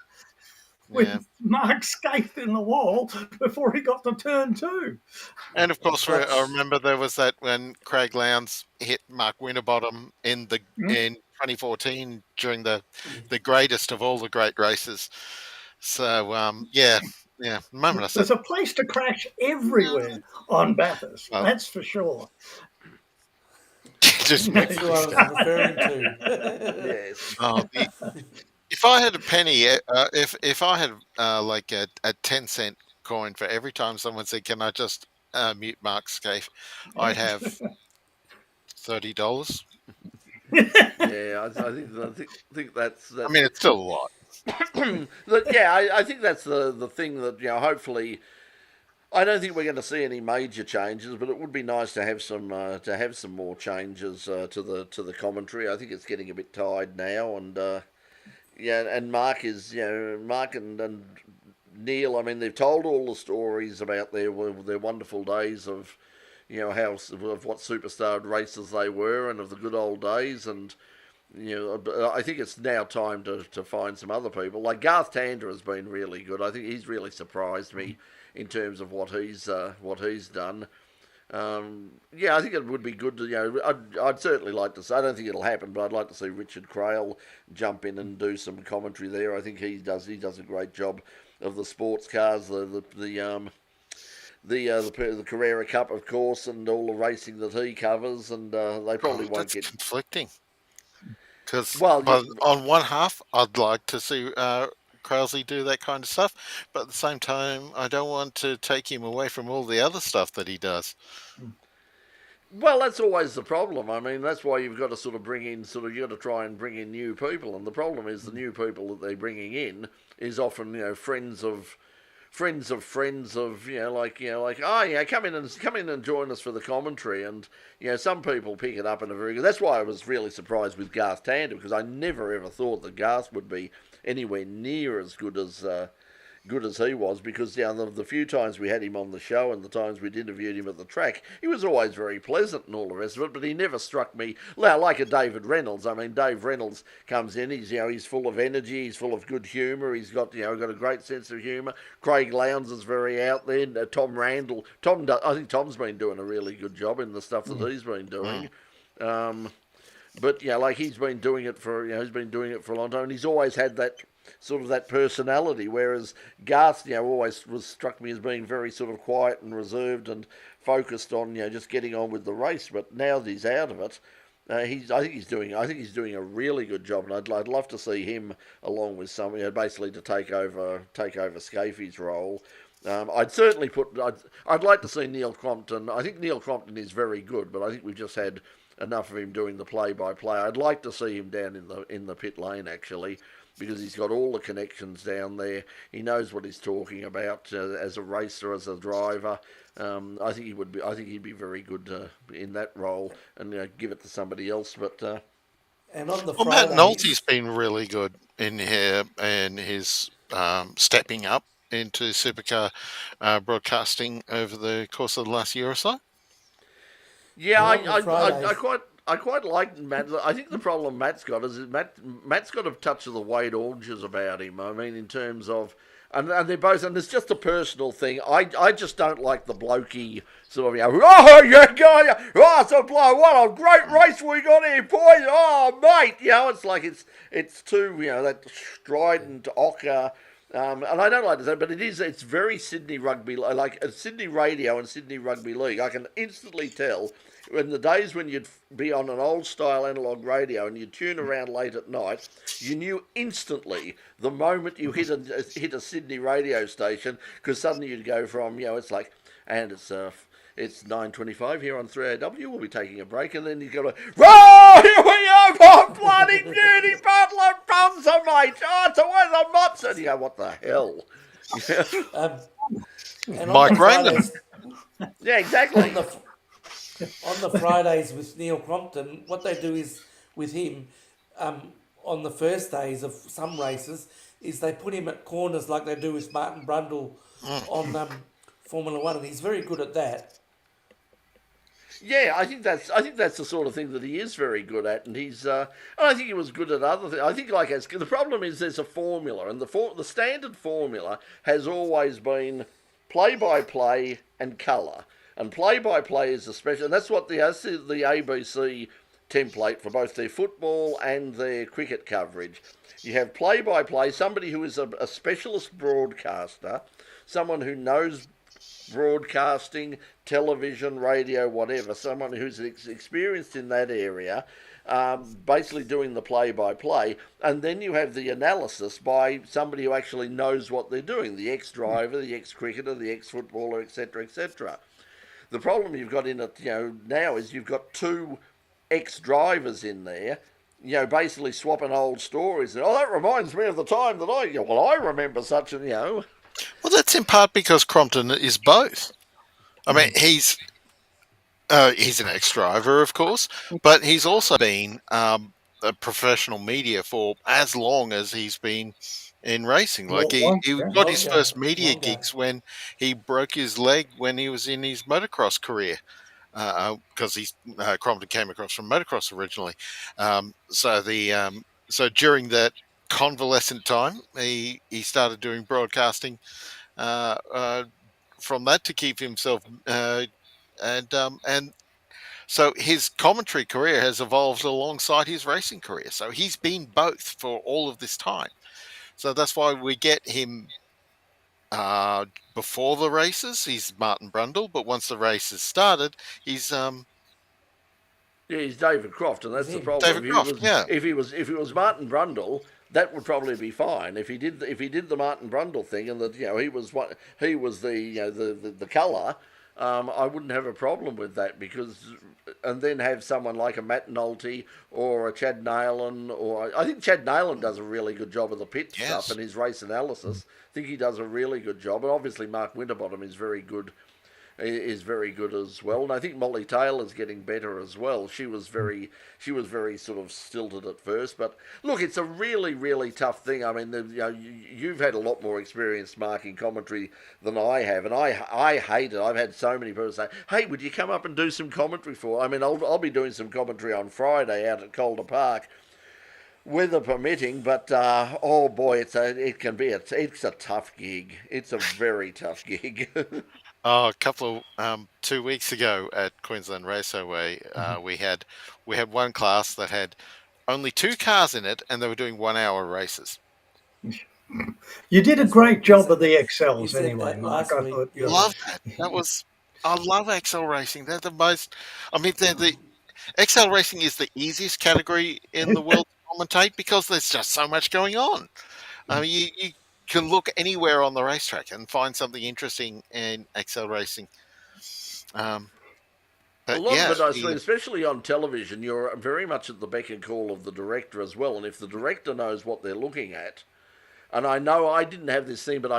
with Mark scathed in the wall before he got to turn 2. And of course, I remember there was that when Craig Lowndes hit Mark Winterbottom in 2014 during the greatest of all the great races. So moment I said, there's a place to crash everywhere on Bathurst. That's for sure. Just that's what I was referring to. Yes. If I had a penny, if I had a 10-cent coin for every time someone said, "Can I just mute Mark Scaife?" I'd have $30. Yeah, I think that's. I mean, it's still a lot. I think that's the thing that hopefully. I don't think we're going to see any major changes, but it would be nice to have some more changes to the commentary. I think it's getting a bit tired now, and and Mark is Mark and Neil. I mean, they've told all the stories about their wonderful days of of what superstar racers they were and of the good old days, and I think it's now time to find some other people. Like Garth Tander has been really good. I think he's really surprised me in terms of what he's done. I think it would be good to, I'd certainly like to say, I don't think it'll happen, but I'd like to see Richard Craill jump in and do some commentary there. I think he does a great job of the sports cars, the Carrera Cup, of course, and all the racing that he covers, and they probably won't get conflicting. Because on one half, I'd like to see Krause do that kind of stuff, but at the same time, I don't want to take him away from all the other stuff that he does. Well, that's always the problem. I mean, that's why you've got to sort of you've got to try and bring in new people, and the problem is the new people that they're bringing in is often friends of friends of come in and join us for the commentary, and some people pick it up in a very good. That's why I was really surprised with Garth Tander, because I never ever thought that Garth would be anywhere near as good as he was, because the few times we had him on the show and the times we'd interviewed him at the track, he was always very pleasant and all the rest of it, but he never struck me like a David Reynolds. I mean, Dave Reynolds comes in, he's full of energy, he's full of good humour, he's got a great sense of humour. Craig Lowndes is very out there. Tom Randall, I think Tom's been doing a really good job in the stuff that he's been doing. But he's been doing it for a long time, and he's always had that sort of that personality, whereas Garth, always was struck me as being very sort of quiet and reserved and focused on, just getting on with the race. But now that he's out of it, I think he's doing a really good job, and I'd love to see him along with some, basically to take over Scafie's role. I'd like to see Neil Crompton. I think Neil Crompton is very good, but I think we've just had enough of him doing the play-by-play. I'd like to see him down in the pit lane actually, because he's got all the connections down there. He knows what he's talking about as a racer, as a driver. I think he would be. I think he'd be very good in that role, and give it to somebody else. But And on the Well, Matt Fridays, Nolte's been really good in here and his stepping up into supercar broadcasting over the course of the last year or so. yeah, and on the I quite like Matt. I think the problem Matt's got is that Matt's got a touch of the Wade Orges about him. I mean, in terms of. And they're both, and it's just a personal thing. I just don't like the blokey sort of, oh, yeah, guy, oh, so what a great race we got here, boys. Oh, mate, it's like it's too, that strident ochre. And I don't like to say, but it's very Sydney rugby, like Sydney radio and Sydney Rugby League. I can instantly tell in the days when you'd be on an old style analog radio and you'd tune around late at night, you knew instantly the moment you hit a Sydney radio station, because suddenly you'd go from, it's like, and it's 9:25 here on 3AW. We'll be taking a break, and then you go, oh, here we are, oh, bloody beauty, Butler Bunzer, mate. Oh, it's a mops. And you go, what the hell? and Mike Raymond. Yeah, exactly. On the Fridays with Neil Crompton, what they do is with him on the first days of some races is they put him at corners like they do with Martin Brundle on Formula One, and he's very good at that. Yeah, I think that's the sort of thing that he is very good at, and I think he was good at other things. I think the problem is there's a formula, and the standard formula has always been play-by-play and colour. And play-by-play is especially, and that's the ABC template for both their football and their cricket coverage. You have play-by-play, somebody who is a specialist broadcaster, someone who knows broadcasting, television, radio, whatever, someone who's experienced in that area, basically doing the play-by-play, and then you have the analysis by somebody who actually knows what they're doing, the ex-driver, the ex-cricketer, the ex-footballer, etc., etc. The problem you've got in it, now is you've got two ex-drivers in there, basically swapping old stories. Oh, that reminds me of the time that I remember such and, Well, that's in part because Crompton is both. I mean, he's an ex-driver, of course, but he's also been a professional media for as long as he's been in racing. Like he got his first media gigs when he broke his leg when he was in his motocross career, because Crompton came across from motocross originally. So during that convalescent time, he started doing broadcasting from that to keep himself and so his commentary career has evolved alongside his racing career. So he's been both for all of this time. So that's why we get him before the races. He's Martin Brundle, but once the races started, he's he's David Croft, and that's the problem. David Croft, If he was Martin Brundle, that would probably be fine. If he did the Martin Brundle thing, and that he was the colour, I wouldn't have a problem with that, and then have someone like a Matt Nolte or a Chad Neylan, or I think Chad Neylan does a really good job of the pit stuff and his race analysis. I think he does a really good job, and obviously Mark Winterbottom is very good as well, and I think Molly Taylor's getting better as well. She was very sort of stilted at first, but look, it's a really, really tough thing. I mean, you've had a lot more experience marking commentary than I have, and I hate it. I've had so many people say, "Hey, would you come up and do some commentary for?" I mean, I'll be doing some commentary on Friday out at Calder Park, weather permitting, but oh boy, it's a tough gig. It's a very tough gig. Oh, a couple of 2 weeks ago at Queensland Raceway, we had one class that had only two cars in it, and they were doing 1 hour races. You did a That's great right. job of the You excels said anyway, that Mark. last I week. thought Yeah. Love that. I love XL racing. They're the most. I mean, they're the XL racing is the easiest category in the world to commentate because there's just so much going on. I mean, you can look anywhere on the racetrack and find something interesting in XL racing. A But lot of yeah, it, I suppose, especially on television, you're very much at the beck and call of the director as well. And if the director knows what they're looking at, and I know I didn't have this thing, but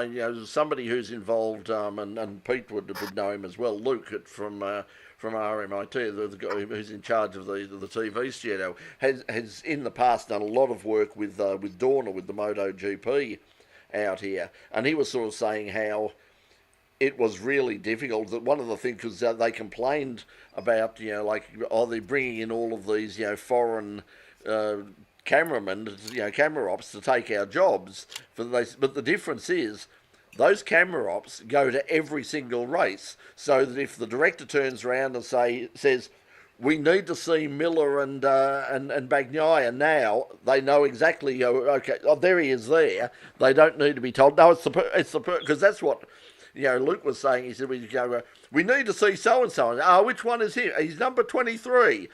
somebody who's involved, and Pete would know him as well, Luke from RMIT, the guy who's in charge of the TV studio, has in the past done a lot of work with Dorna with the MotoGP out here, and he was sort of saying how it was really difficult. That one of the things, because they complained about, like, they're bringing in all of these, foreign cameramen, camera ops to take our jobs. But the difference is, those camera ops go to every single race, so that if the director turns around and says, we need to see Miller and Bagnaia now, they know exactly. Okay, there he is. There, they don't need to be told. No, because that's what Luke was saying. He said, we need to see so and so. Oh, which one is he? He's number 23.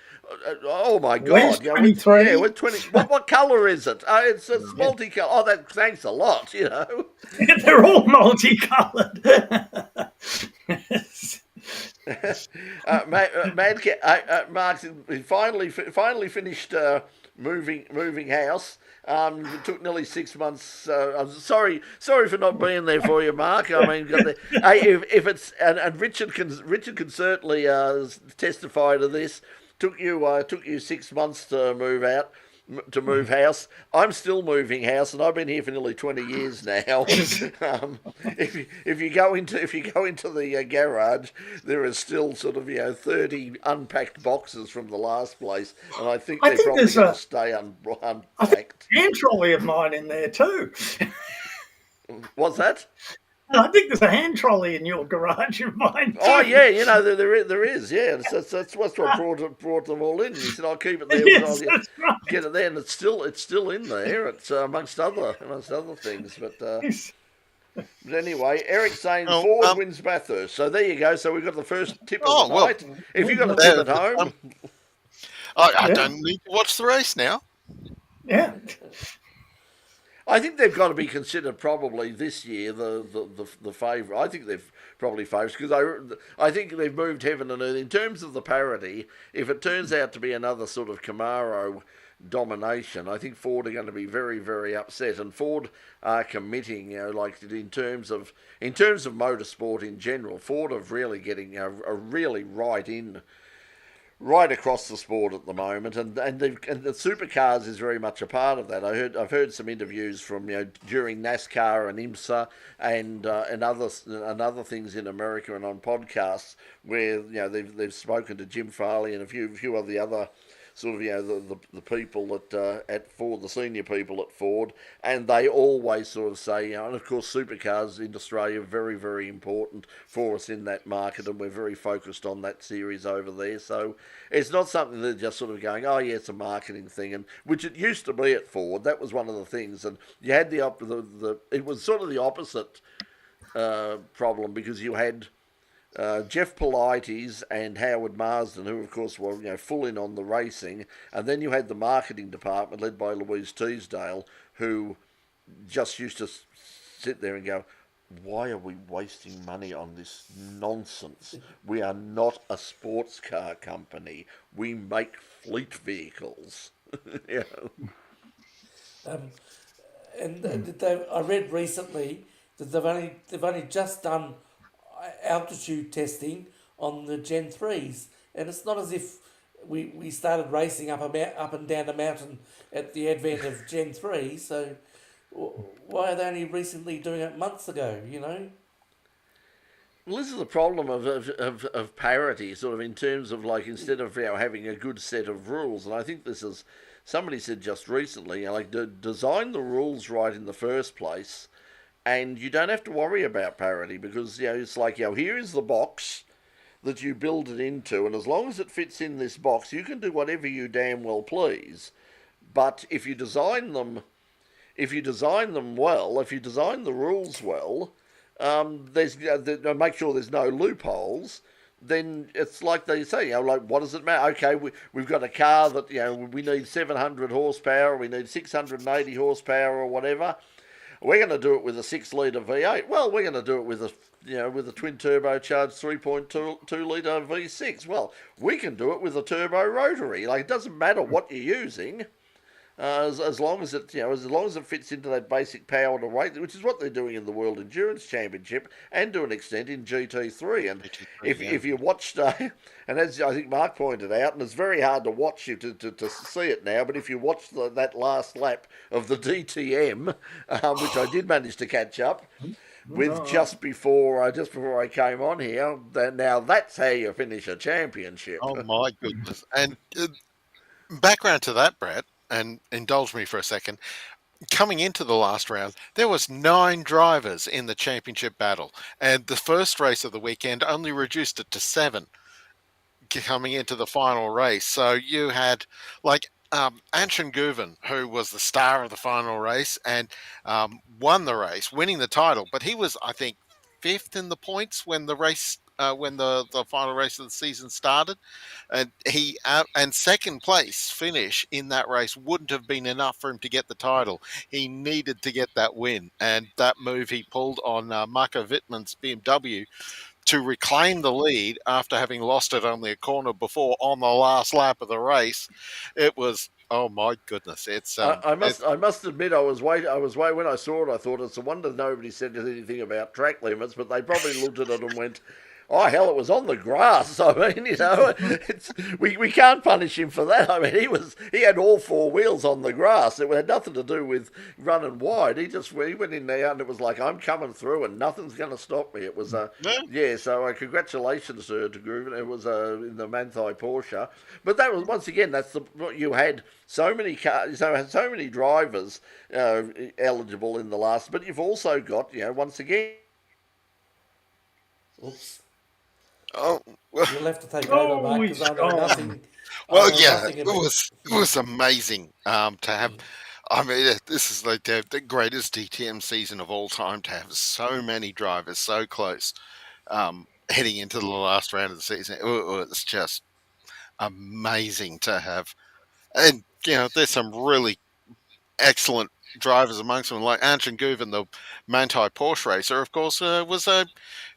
Oh my where's God! 23? We're 20. What colour is it? It's multicolour. Oh, thanks a lot. They're all multicolored. Mark finally finished moving house. It took nearly 6 months. I'm sorry for not being there for you, Mark. I mean, if it's and Richard can certainly testify to this. Took you 6 months to move house. I'm still moving house, and I've been here for nearly 20 years now. If you go into the garage, there are still sort of 30 unpacked boxes from the last place, and I think they're probably going to stay unpacked. Hand trolley of mine in there too. What's that? I think there's a hand trolley in your garage of mine too. Oh yeah, there is. Yeah, that's what brought them all in. He said, "I'll keep it there. Yes, I'll get it there," and it's still in there. It's amongst other things. But anyway, Eric's saying Ford wins Bathurst. So there you go. So we've got the first tip of the night. If you've got a tip at home, I don't need to watch the race now. Yeah. I think they've got to be considered probably this year the favourite. I think they've probably favourites because I think they've moved heaven and earth in terms of the parity. If it turns out to be another sort of Camaro domination, I think Ford are going to be very, very upset. And Ford are committing, like in terms of motorsport in general, Ford are really getting a really right across the sport at the moment, and the supercars is very much a part of that. I've heard some interviews from during NASCAR and IMSA and other things in America and on podcasts where they've spoken to Jim Farley and a few of the other sort of the people at Ford, the senior people at Ford, and they always sort of say, and of course supercars in Australia are very, very important for us in that market, and we're very focused on that series over there. So it's not something they're just sort of going, oh yeah, it's a marketing thing, and which it used to be at Ford. That was one of the things, and you had it was sort of the opposite problem because you had Jeff Polites and Howard Marsden, who of course were full in on the racing, and then you had the marketing department led by Louise Teasdale, who just used to sit there and go, "Why are we wasting money on this nonsense? We are not a sports car company. We make fleet vehicles." I read recently that they've only just done altitude testing on the Gen 3s, and it's not as if we started racing up and down a mountain at the advent of Gen 3, so why are they only recently doing it months ago, Well, this is the problem of parity, sort of in terms of like instead of having a good set of rules, and I think this is somebody said just recently, design the rules right in the first place, and you don't have to worry about parity because it's like here is the box that you build it into, and as long as it fits in this box, you can do whatever you damn well please. But if you design them if you design them well, if you design the rules well, make sure there's no loopholes. Then it's like they say, like, what does it matter? Okay, we've got a car that, we need 700 horsepower, we need 680 horsepower or whatever. We're going to do it with a 6-litre V8. Well, we're going to do it with a twin turbocharged 3.2 litre V6. Well, we can do it with a turbo rotary. Like, it doesn't matter what you're using. As long as it fits into that basic power to weight, which is what they're doing in the World Endurance Championship and to an extent in GT3. And if you watched, and as I think Mark pointed out, and it's very hard to watch you to see it now, but if you watch that last lap of the DTM, which I did manage to catch up with just before I came on here, now that's how you finish a championship. Oh my goodness! And background to that, Brett. And indulge me for a second. Coming into the last round, there was 9 drivers in the championship battle, and the first race of the weekend only reduced it to 7 coming into the final race. So you had like Anshin Guven, who was the star of the final race and won the race, winning the title. But he was, I think, 5th in the points when the race. When the final race of the season started, and and second place finish in that race wouldn't have been enough for him to get the title. He needed to get that win, and that move he pulled on Marco Wittmann's BMW to reclaim the lead after having lost it only a corner before on the last lap of the race. It was. Oh my goodness! It's. I must admit, I was waiting. When I saw it, I thought it's a wonder nobody said anything about track limits. But they probably looked at it and went, "Oh hell, it was on the grass." I mean, we can't punish him for that. I mean, he had all 4 wheels on the grass. It had nothing to do with running wide. He went in there and it was like, I'm coming through and nothing's going to stop me. It was yeah. So congratulations to Grooven. It was in the Manthai Porsche, but that was once again you had so many cars, so many drivers eligible in the last, but you've also got once again. Oops. Oh, well, you'll have to take over, Mark, because I know nothing. Well, yeah, it was amazing to have. I mean, this is like the greatest DTM season of all time to have so many drivers so close heading into the last round of the season. It was just amazing to have. And, there's some really excellent drivers amongst them, like Anshin Guven, the Manthai Porsche racer, of course, was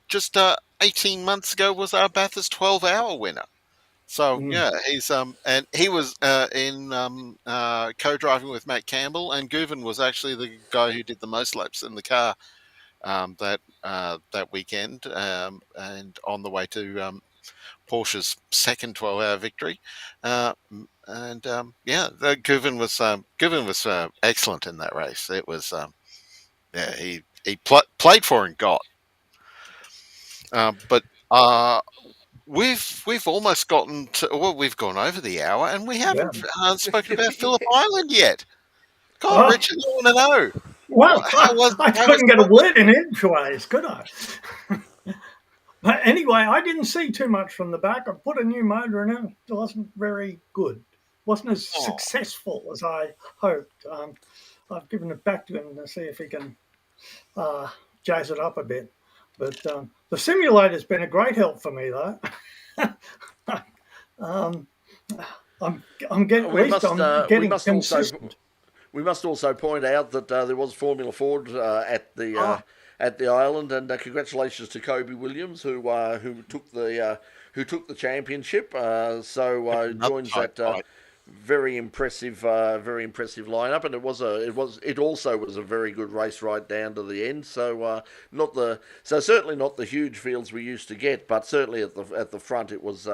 just 18 months ago was our Bathurst 12-hour winner. So yeah, he's and he was in co-driving with Matt Campbell, and Guven was actually the guy who did the most laps in the car that weekend, and on the way to Porsche's second 12-hour victory. Guven was excellent in that race. It was he played for and got. But we've almost gotten to. Well, we've gone over the hour, and we haven't spoken about Phillip Island yet. God, Richard, I want to know. Well, I couldn't get a word in edgeways, could I? But anyway, I didn't see too much from the back. I put a new motor in it. It wasn't very good. It wasn't as successful as I hoped. I've given it back to him to see if he can jazz it up a bit. But the simulator's been a great help for me, though. I'm getting consistent. We must also point out that there was Formula Ford at the island, and congratulations to Kobe Williams, who took the championship. Joins that very impressive lineup, and it also was a very good race right down to the end. So certainly not the huge fields we used to get, but certainly at the front it was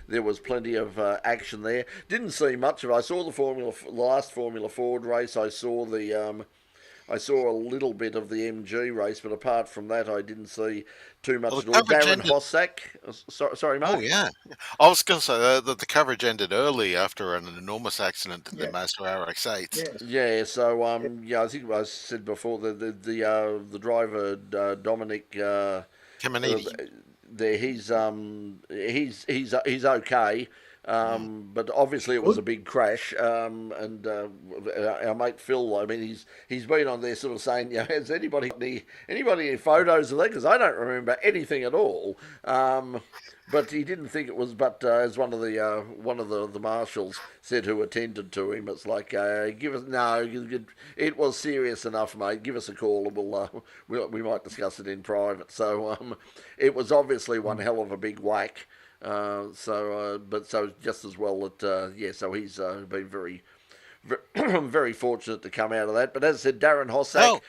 there was plenty of action there. Didn't see much of it. I saw the last Formula Ford race. I saw a little bit of the MG race, but apart from that, I didn't see too much at all. Darren Hossack. Sorry, Mark. Oh, yeah. I was going to say that the coverage ended early after an enormous accident in the Mazda RX-8. Yeah, so, I think I said before, the driver, Dominic Caminiti. he's okay. But obviously it was a big crash. And our mate Phil, I mean, he's been on there sort of saying, has anybody got any photos of that? Because I don't remember anything at all. But he didn't think it was. But as one of the marshals said, who attended to him, it's like, it was serious enough, mate. Give us a call and we might discuss it in private. So it was obviously one hell of a big whack. So just as well that so he's been very, very fortunate to come out of that. But as I said, Darren Hossack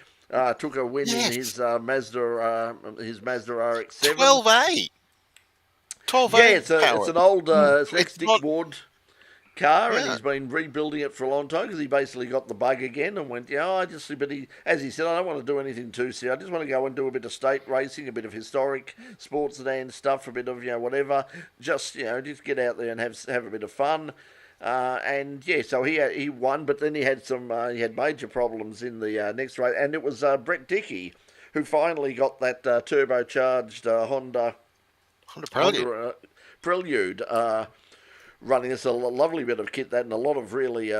took a win in his Mazda RX-7. 12A. 12A. Yeah, it's an old it's an ex-Dick Ward car, Yeah. and he's been rebuilding it for a long time because he basically got the bug again and went, as he said, I don't want to do anything too serious. I just want to go and do a bit of state racing, a bit of historic sports sedan stuff, a bit of whatever, just get out there and have a bit of fun. So he won, but then he had major problems in the next race, and it was Brett Dickey who finally got that turbocharged Honda Prelude. Running us a lovely bit of kit, that, and a lot of really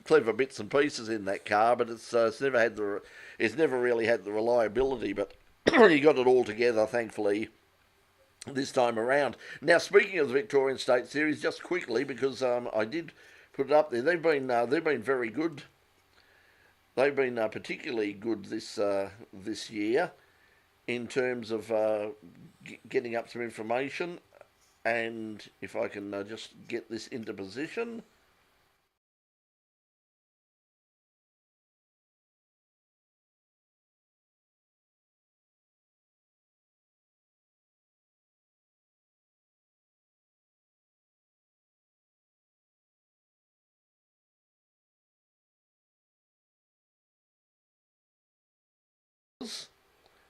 clever bits and pieces in that car, but it's never really had the reliability. But he got it all together, thankfully, this time around. Now, speaking of the Victorian State Series, just quickly, because I did put it up there, they've been very good. They've been particularly good this year in terms of getting up some information. And if I can just get this into position.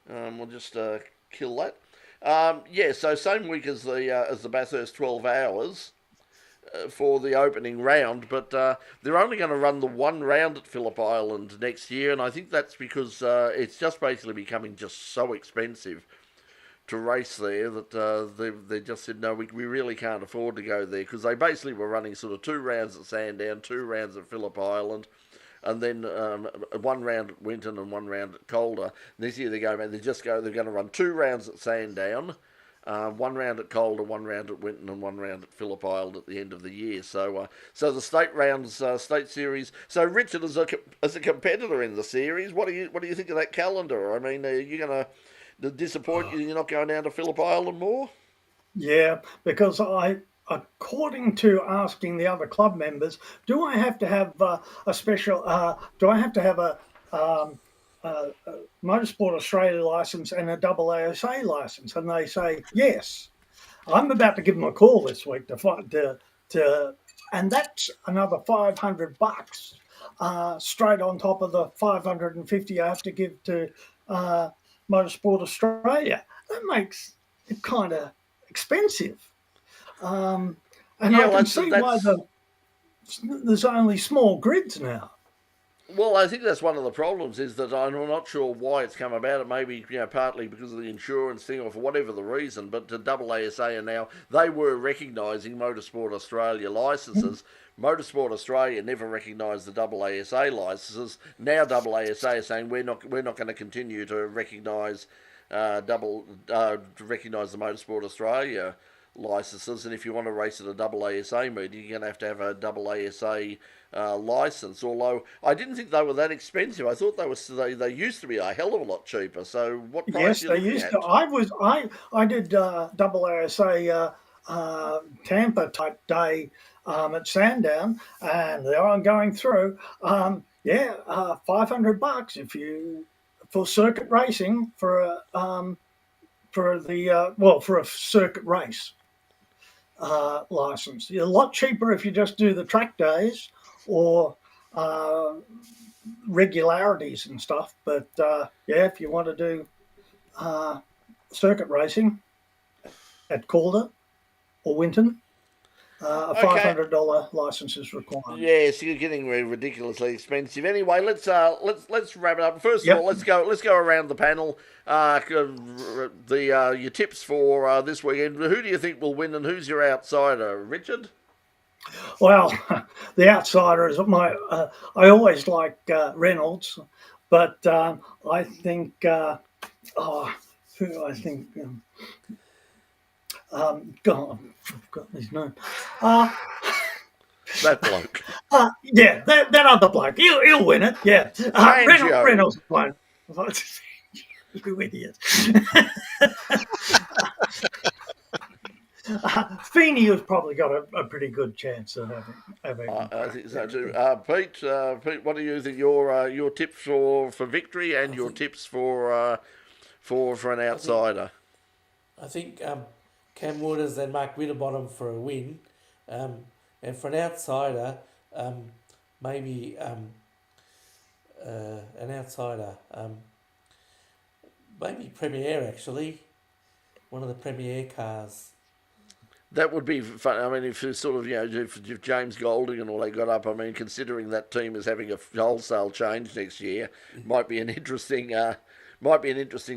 We'll just kill that. So same week as the Bathurst 12 hours for the opening round, but they're only going to run the one round at Phillip Island next year, and I think that's because it's just basically becoming just so expensive to race there that they just said, no, we really can't afford to go there, because they basically were running sort of 2 rounds at Sandown, 2 rounds at Phillip Island, and then 1 round at Winton and 1 round at Calder. This year they're going to run 2 rounds at Sandown, 1 round at Calder, 1 round at Winton, and 1 round at Phillip Island at the end of the year. So the state rounds, state series. So Richard, as a competitor in the series, what do you think of that calendar? I mean, are you going to disappoint you? You're not going down to Phillip Island more? Yeah, because according to asking the other club members, do I have to have a special? Do I have to have a Motorsport Australia license and a AASA license? And they say yes. I'm about to give them a call this week and that's another $500 straight on top of the $550 I have to give to Motorsport Australia. That makes it kind of expensive. I can see why there's only small grids now. Well, I think that's one of the problems, is that I'm not sure why it's come about. It may be partly because of the insurance thing or for whatever the reason, but the AASA are now, they were recognising Motorsport Australia licences. Motorsport Australia never recognised the AASA licences. Now AASA are saying we're not going to continue to recognise recognise the Motorsport Australia licenses, and if you want to race at a AASA meeting, you're going to have a AASA license. Although I didn't think they were that expensive. I thought they used to be a hell of a lot cheaper. So what price? Yes, they used to. I did AASA Tampa type day at Sandown, and there I'm going through. $500 for circuit racing for a circuit race license. A lot cheaper if you just do the track days or regularities and stuff. But if you want to do circuit racing at Calder or Winton, A Okay. $500 license is required. Yes, you're getting ridiculously expensive. Anyway, let's wrap it up. First of Yep. all, let's go around the panel. Your tips for this weekend. Who do you think will win, and who's your outsider, Richard? Well, the outsider is my. I always like Reynolds, but I think. Who do I think? God, I've forgotten his name. That bloke. Yeah, that other bloke. He'll win it. Yeah, Reynolds won't. You idiot. Feeney has probably got a pretty good chance of having I think so too. Pete, what do you think? Your tips for victory and your tips for an outsider. I think Cam Waters and Mark Winterbottom for a win, and for an outsider, maybe an outsider, maybe Premiere actually, one of the Premiere cars. That would be fun. I mean, if sort of if James Golding and all they got up, I mean, considering that team is having a wholesale change next year, might be an interesting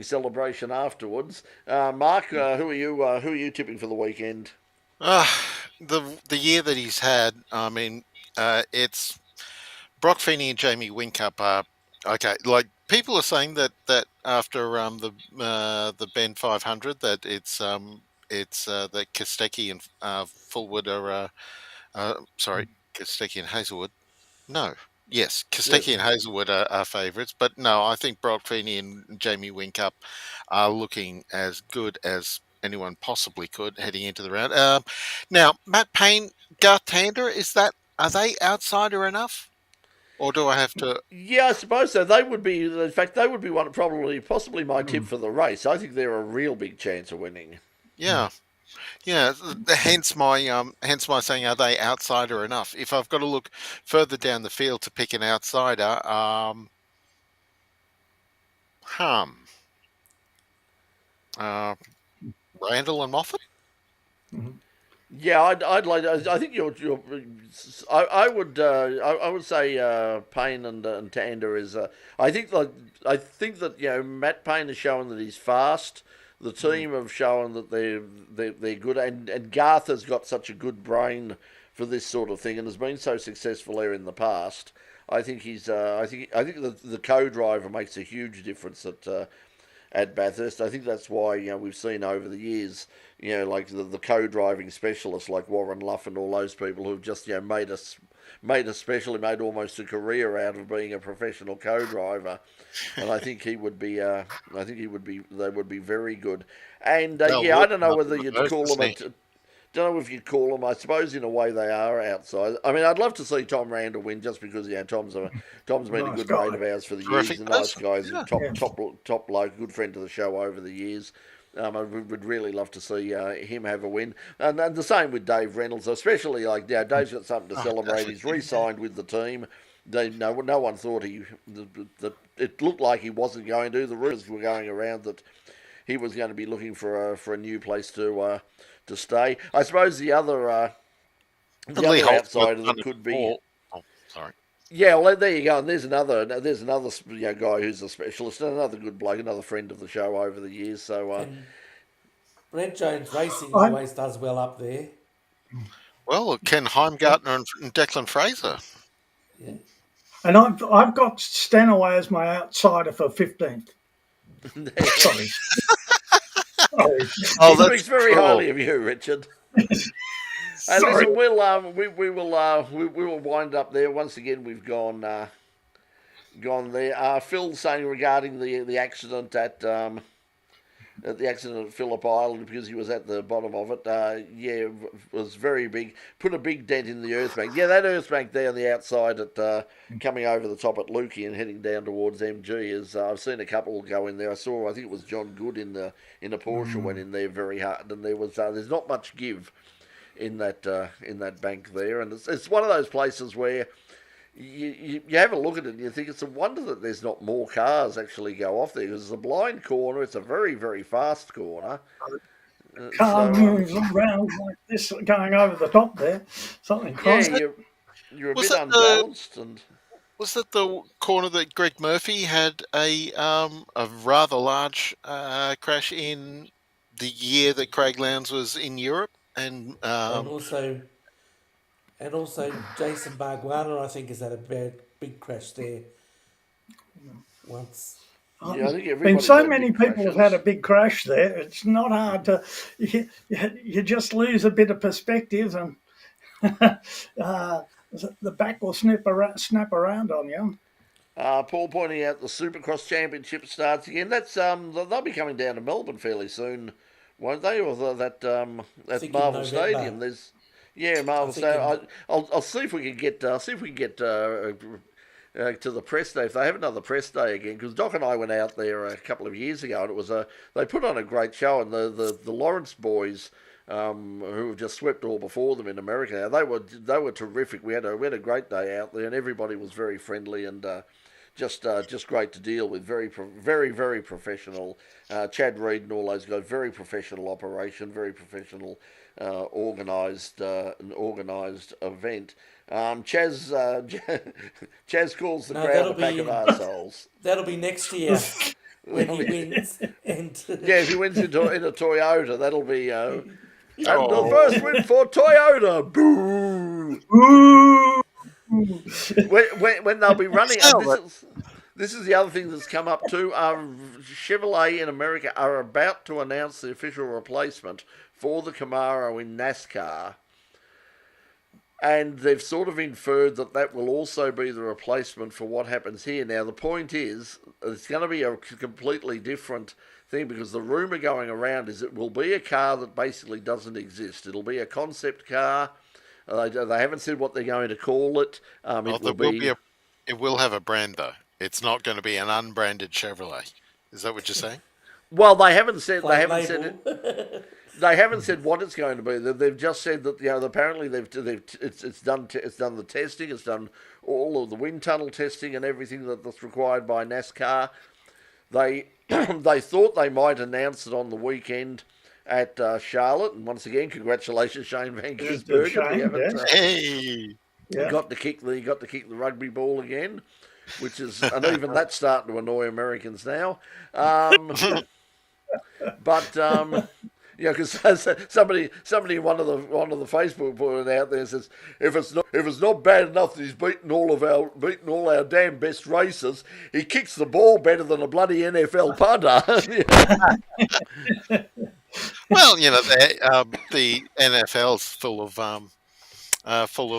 celebration afterwards. Mark, who are you tipping for the weekend? The year that he's had, I mean, it's Brock Feeney and Jamie Whincup are okay. Like people are saying that after the Bend 500 that it's that Kostecki and Fullwood are Kostecki and Hazelwood. No. Yes, Kostecki and Hazelwood are favourites, but no, I think Brock Feeney and Jamie Whincup are looking as good as anyone possibly could heading into the round. Now, Matt Payne, Garth Tander, are they outsider enough, or do I have to? Yeah, I suppose so. They would be. In fact, they would be possibly my tip for the race. I think they're a real big chance of winning. Yeah. Yeah, hence my saying, are they outsider enough? If I've got to look further down the field to pick an outsider, Randall and Moffat. Yeah, I'd like. I think I would say Payne and Tander is. I think that Matt Payne has shown that he's fast. The team have shown that they're good, and Garth has got such a good brain for this sort of thing, and has been so successful there in the past. I think he's. I think the co-driver makes a huge difference at Bathurst. I think that's why we've seen over the years, like the co-driving specialists like Warren Luff and all those people who've just made almost a career out of being a professional co-driver. And I think he would be. They would be very good. And I don't know whether you'd call them. Don't know if you'd call them. I suppose in a way they are outside. I mean, I'd love to see Tom Randall win just because Tom's been a good mate of ours for the years. He's a nice guy. He's a top bloke, good friend to the show over the years. I would really love to see him have a win, and the same with Dave Reynolds, especially Dave's got something to celebrate. He's re-signed with the team. No one thought it looked like he wasn't going to. The rumours were going around that he was going to be looking for a new place to stay. I suppose the other outsider that could be. Oh, sorry. Yeah, well, there you go. And there's another guy who's a specialist, and another good bloke, another friend of the show over the years. So Brent Jones Racing always does well up there. Well, Ken Heimgartner and Declan Fraser. Yeah. And I've got Stanaway as my outsider for 15th. Sorry. He speaks very highly of you, Richard. Hey, listen, we will wind up there. Once again, we've gone there. Phil's saying regarding the accident at Phillip Island, because he was at the bottom of it. It was very big. Put a big dent in the earth bank. Yeah, that earth bank there on the outside at coming over the top at Lukey and heading down towards MG is. I've seen a couple go in there. I think it was John Good in a Porsche went in there very hard, and there's not much give in that bank there, and it's one of those places where you have a look at it and you think it's a wonder that there's not more cars actually go off there, because it's a blind corner. It's a very, very fast corner, car moves around like this, going over the top there. Something crazy. You're a Was bit that unbalanced, and Was that the corner that Greg Murphy had a rather large crash in the year that Craig Lowndes was in Europe? And and also Jason Bargwanna, I think, has had a big crash there once. yeah, I think I mean, everybody's so had many big people have crashes. had a big crash there. It's not hard to. You just lose a bit of perspective, and the back will snap around on you. Paul pointing out the Supercross Championship starts again. That's they'll be coming down to Melbourne fairly soon, won't they? Or that I think in Marvel November. Stadium. There's Marvel think Stadium. I'll see if we can get to the press day if they have another press day again. Because Doc and I went out there a couple of years ago, and it was they put on a great show, and the Lawrence boys. Who have just swept all before them in America. Now, they were terrific. We had a great day out there, and everybody was very friendly and just great to deal with. Very professional. Chad Reed and all those guys. Very professional operation. Very professional organised event. Chaz calls the crowd a pack of arseholes. That'll be next year when he wins. And if he wins in a Toyota, that'll be. And the first win for Toyota. Boo! Ooh. When they'll be running. This is the other thing that's come up too. Chevrolet in America are about to announce the official replacement for the Camaro in NASCAR. And they've sort of inferred that will also be the replacement for what happens here. Now, the point is, it's going to be a completely different thing, because the rumour going around is it will be a car that basically doesn't exist. It'll be a concept car. They haven't said what they're going to call it. It will have a brand, though. It's not going to be an unbranded Chevrolet. Is that what you're saying? Well, they haven't said. Plain They haven't label. said it. They haven't said what it's going to be. They've just said that apparently it's done the testing. It's done all of the wind tunnel testing and everything that's required by NASCAR. They thought they might announce it on the weekend at Charlotte, and once again, congratulations, Shane van Gisbergen. Got to kick the rugby ball again, which is, and even that's starting to annoy Americans now. Because somebody in one of the Facebook put out there says if it's not bad enough that he's beaten all our damn best racers, he kicks the ball better than a bloody NFL punter. Well, the NFL's full of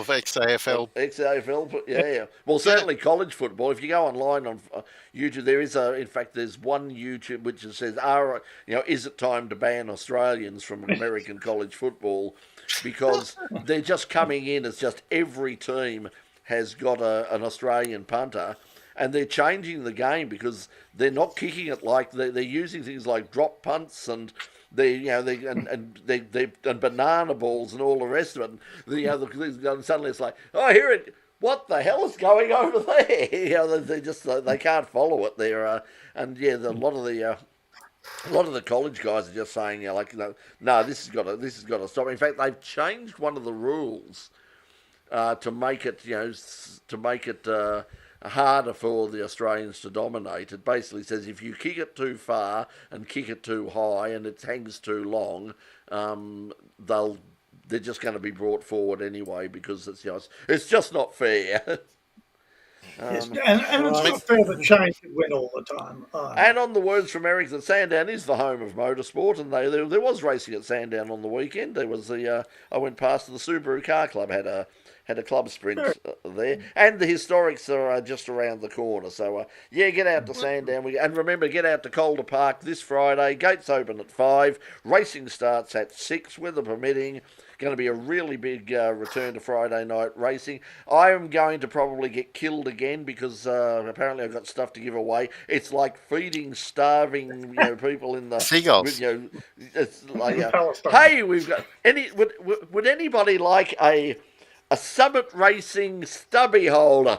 ex-AFL. Ex-AFL, yeah. Well, certainly college football. If you go online on YouTube, there's one YouTube which says, is it time to ban Australians from American college football? Because they're just coming in as just every team has got an Australian punter, and they're changing the game because they're not kicking it like they're using things like drop punts and and banana balls and all the rest of it. And suddenly it's like, oh, hear it. What the hell is going over there? They can't follow it there. A lot of the college guys are just saying, no, this has got to stop. In fact, they've changed one of the rules to make it harder for the Australians to dominate. It basically says if you kick it too far and kick it too high and it hangs too long, they're just going to be brought forward anyway, because it's just not fair. And it's not fair that change should win all the time. And on the words from Eric, that Sandown is the home of motorsport, and there was racing at Sandown on the weekend. There was I went past the Subaru Car Club had a club sprint there, and the Historics are just around the corner. So get out to Sandown, and remember, get out to Calder Park this Friday. Gates open at 5. Racing starts at 6, weather permitting. Going to be a really big return to Friday night racing. I am going to probably get killed again because apparently I've got stuff to give away. It's like feeding starving people in the seagulls. It's like, hey, we've got would anybody like a Summit Racing stubby holder?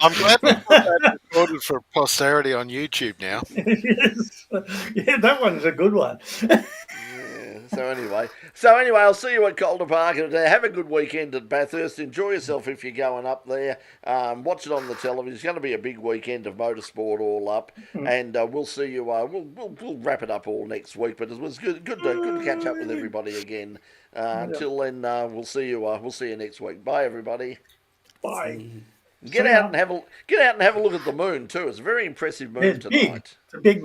I'm glad we put that recorded recorded for posterity on YouTube now. Yes. Yeah, that one's a good one. So anyway, I'll see you at Calder Park today. Have a good weekend at Bathurst. Enjoy yourself if you're going up there. Watch it on the television. It's going to be a big weekend of motorsport all up, and we'll see you. We'll wrap it up all next week. But it was good to catch up with everybody again. Until then, we'll see you next week. Bye, everybody. Bye. Get out and have a look at the moon too. It's a very impressive moon It's big. tonight. It's a big